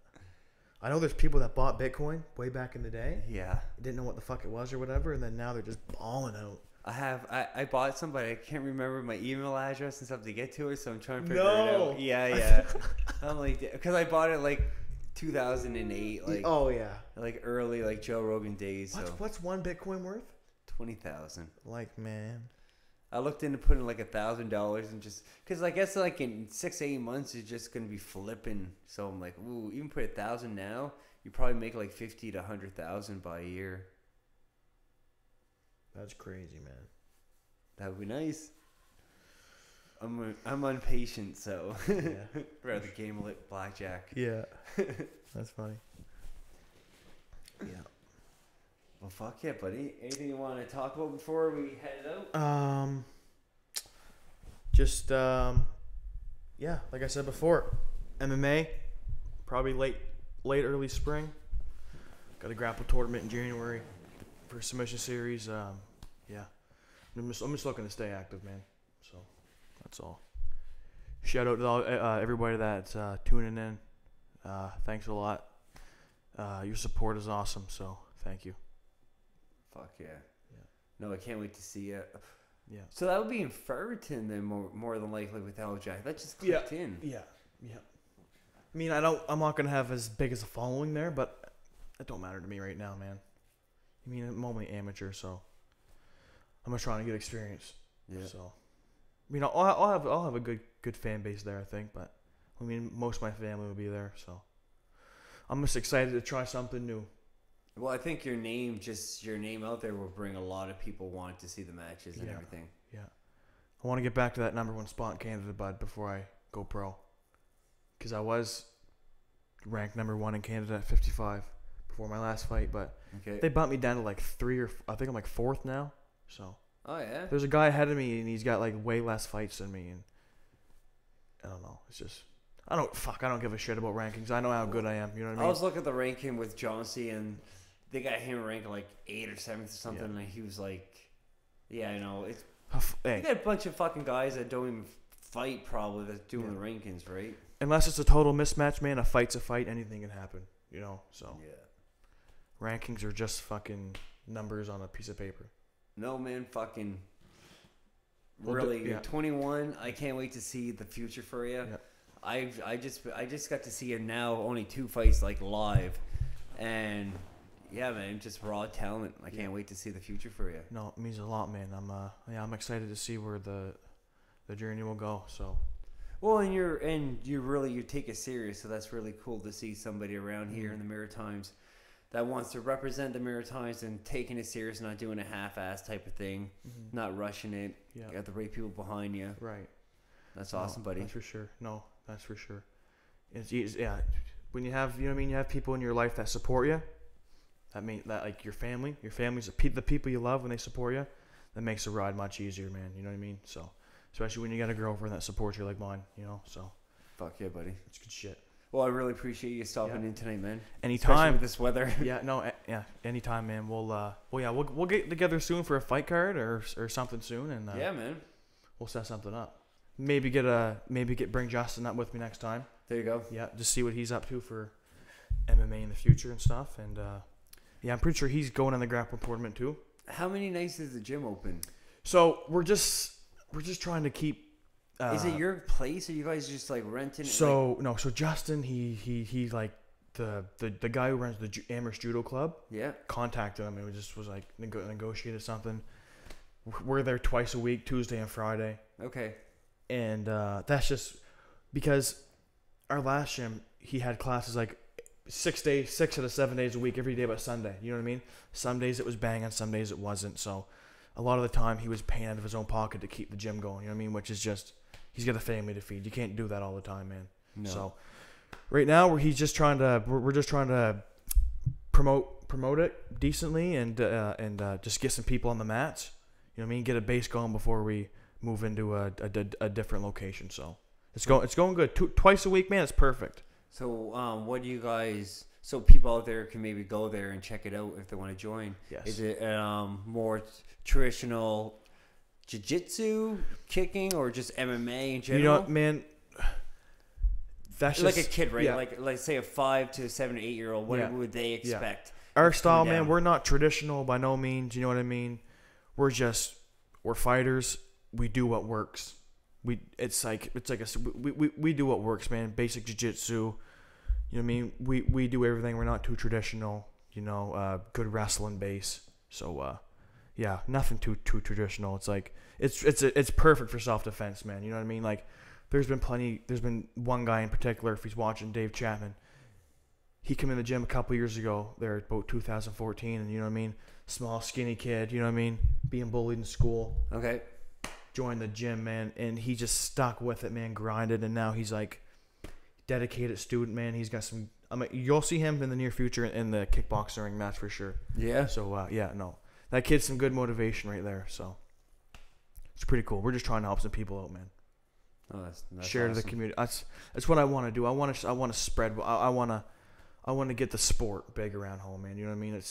I know there's people that bought Bitcoin way back in the day. Yeah, didn't know what the fuck it was or whatever, and then now they're just balling out. I bought some, but I can't remember my email address and stuff to get to it, so I'm trying to figure it out. Yeah. I'm like, because I bought it like 2008, like like early like Joe Rogan days. What's one Bitcoin worth? 20,000. Like, man, I looked into putting like $1,000 and just because I guess like in 6-8 months it's just gonna be flipping. So I'm like, ooh, even put 1,000 now, you probably make like 50 to 100,000 by a year. That's crazy, man. That would be nice. I'm impatient, so rather game lit blackjack. Yeah, that's funny. Yeah. Well, fuck yeah, buddy. Anything you want to talk about before we head out? Just like I said before, MMA, probably late early spring. Got a grapple tournament in January for submission series. I'm just looking to stay active, man. So that's all. Shout out to everybody that's tuning in. Thanks a lot. Your support is awesome, so thank you. Fuck yeah. No, I can't wait to see it. Yeah. So that would be in Ferguson then, more than likely with LJ. That just clicked in. Yeah. I mean, I'm not gonna have as big as a following there, but it don't matter to me right now, man. I mean, I'm only amateur, so I'm just trying to get experience. Yeah. So, I mean, I'll have a good fan base there, I think. But I mean, most of my family will be there, so I'm just excited to try something new. Well, I think your name out there will bring a lot of people wanting to see the matches and everything. Yeah. I want to get back to that #1 spot in Canada, bud, before I go pro. Because I was ranked #1 in Canada at 55 before my last fight, but they bumped me down to like 3 or I think I'm like 4th now. So. Oh yeah. There's a guy ahead of me and he's got like way less fights than me, and I don't know. It's just I don't give a shit about rankings. I know how good I am. You know what I mean? I was looking at the ranking with Johnsy, and they got him ranked like 8th or 7th or something, and he was like, "Yeah, I know." It's you got a bunch of fucking guys that don't even fight probably that's doing the rankings, right? Unless it's a total mismatch, man. A fight's a fight. Anything can happen. You know. So rankings are just fucking numbers on a piece of paper. No, man, fucking Really, you're 21. I can't wait to see the future for you. Yeah. I just got to see you now. Only 2 fights like live, and yeah, man, just raw talent. I can't wait to see the future for you. No, it means a lot, man. I'm excited to see where the journey will go. So. Well, and you take it serious, so that's really cool to see somebody around here in the Maritimes that wants to represent the Maritimes and taking it serious, not doing a half-ass type of thing, not rushing it. Yeah. You got the right people behind you. Right. That's awesome, buddy. That's for sure. No, that's for sure. It's easy, yeah. When you have, you have people in your life that support you. That like your family's the people you love when they support you. That makes the ride much easier, man. You know what I mean? So, especially when you got a girlfriend that supports you like mine. So. Fuck yeah, buddy. It's good shit. Well, I really appreciate you stopping in tonight, man. Anytime. Especially with this weather. Anytime, man. We'll get together soon for a fight card or something soon, and yeah, man. We'll set something up. Maybe bring Justin up with me next time. There you go. Yeah, just see what he's up to for MMA in the future and stuff, and I'm pretty sure he's going in the grappling tournament too. How many nights is the gym open? So we're just trying to keep. Is it your place, or you guys just like renting? So Justin, he like the guy who runs the Amherst Judo Club. Yeah. Contacted him and was like negotiated something. We're there twice a week, Tuesday and Friday. Okay. And that's just because our last gym, he had classes like 6 out of 7 days a week, every day but Sunday. You know what I mean? Some days it was banging, some days it wasn't. So a lot of the time he was paying out of his own pocket to keep the gym going. You know what I mean? Which is just, he's got a family to feed. You can't do that all the time, man. No. So right now we're just trying to promote it decently and just get some people on the mats. You know what I mean? Get a base going before we move into a different location. So it's going good. Twice a week, man. It's perfect. So what do you guys? So people out there can maybe go there and check it out if they want to join. Yes. Is it more traditional jiu-jitsu, kicking, or just MMA in general? You know, man. That's like just, a kid, right? Yeah. Like say a 5 to 7 to 8 year old. What would they expect? Our style, man. We're not traditional by no means. You know what I mean? We're fighters. We do what works. We do what works, man. Basic jiu-jitsu. You know what I mean? We do everything. We're not too traditional. Good wrestling base. So nothing too traditional. It's like it's perfect for self-defense, man. You know what I mean? Like there's been one guy in particular, if he's watching, Dave Chapman. He came in the gym a couple years ago, there about 2014, and you know what I mean? Small, skinny kid, you know what I mean? Being bullied in school. Okay. Joined the gym, man, and he just stuck with it, man, grinded, and now he's like dedicated student, man. He's got some, you'll see him in the near future in the kickboxing ring match for sure. Yeah. So, that kid's some good motivation right there, so it's pretty cool. We're just trying to help some people out, man. Oh, that's share awesome. To the community. That's what I want to do. I want to spread. I want to get the sport big around home, man. You know what I mean?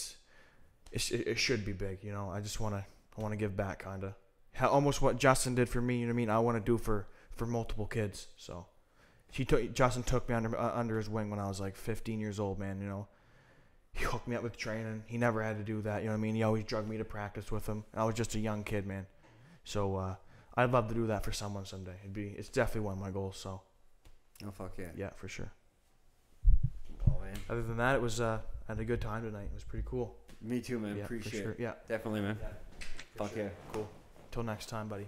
It should be big. You know, I want to give back, kind of. Almost what Justin did for me. You know what I mean? I want to do for multiple kids. So Justin took me under his wing when I was like 15 years old, man. You know, he hooked me up with training. He never had to do that. You know what I mean? He always drugged me to practice with him. I was just a young kid, man. So I'd love to do that for someone someday. It's definitely one of my goals. So. Oh fuck yeah. Yeah, for sure. Oh man. Other than that, it was I had a good time tonight. It was pretty cool. Me too, man. Yeah, Appreciate for sure. it. Yeah, definitely, man. Yeah, fuck sure. yeah. Cool. Till next time, buddy.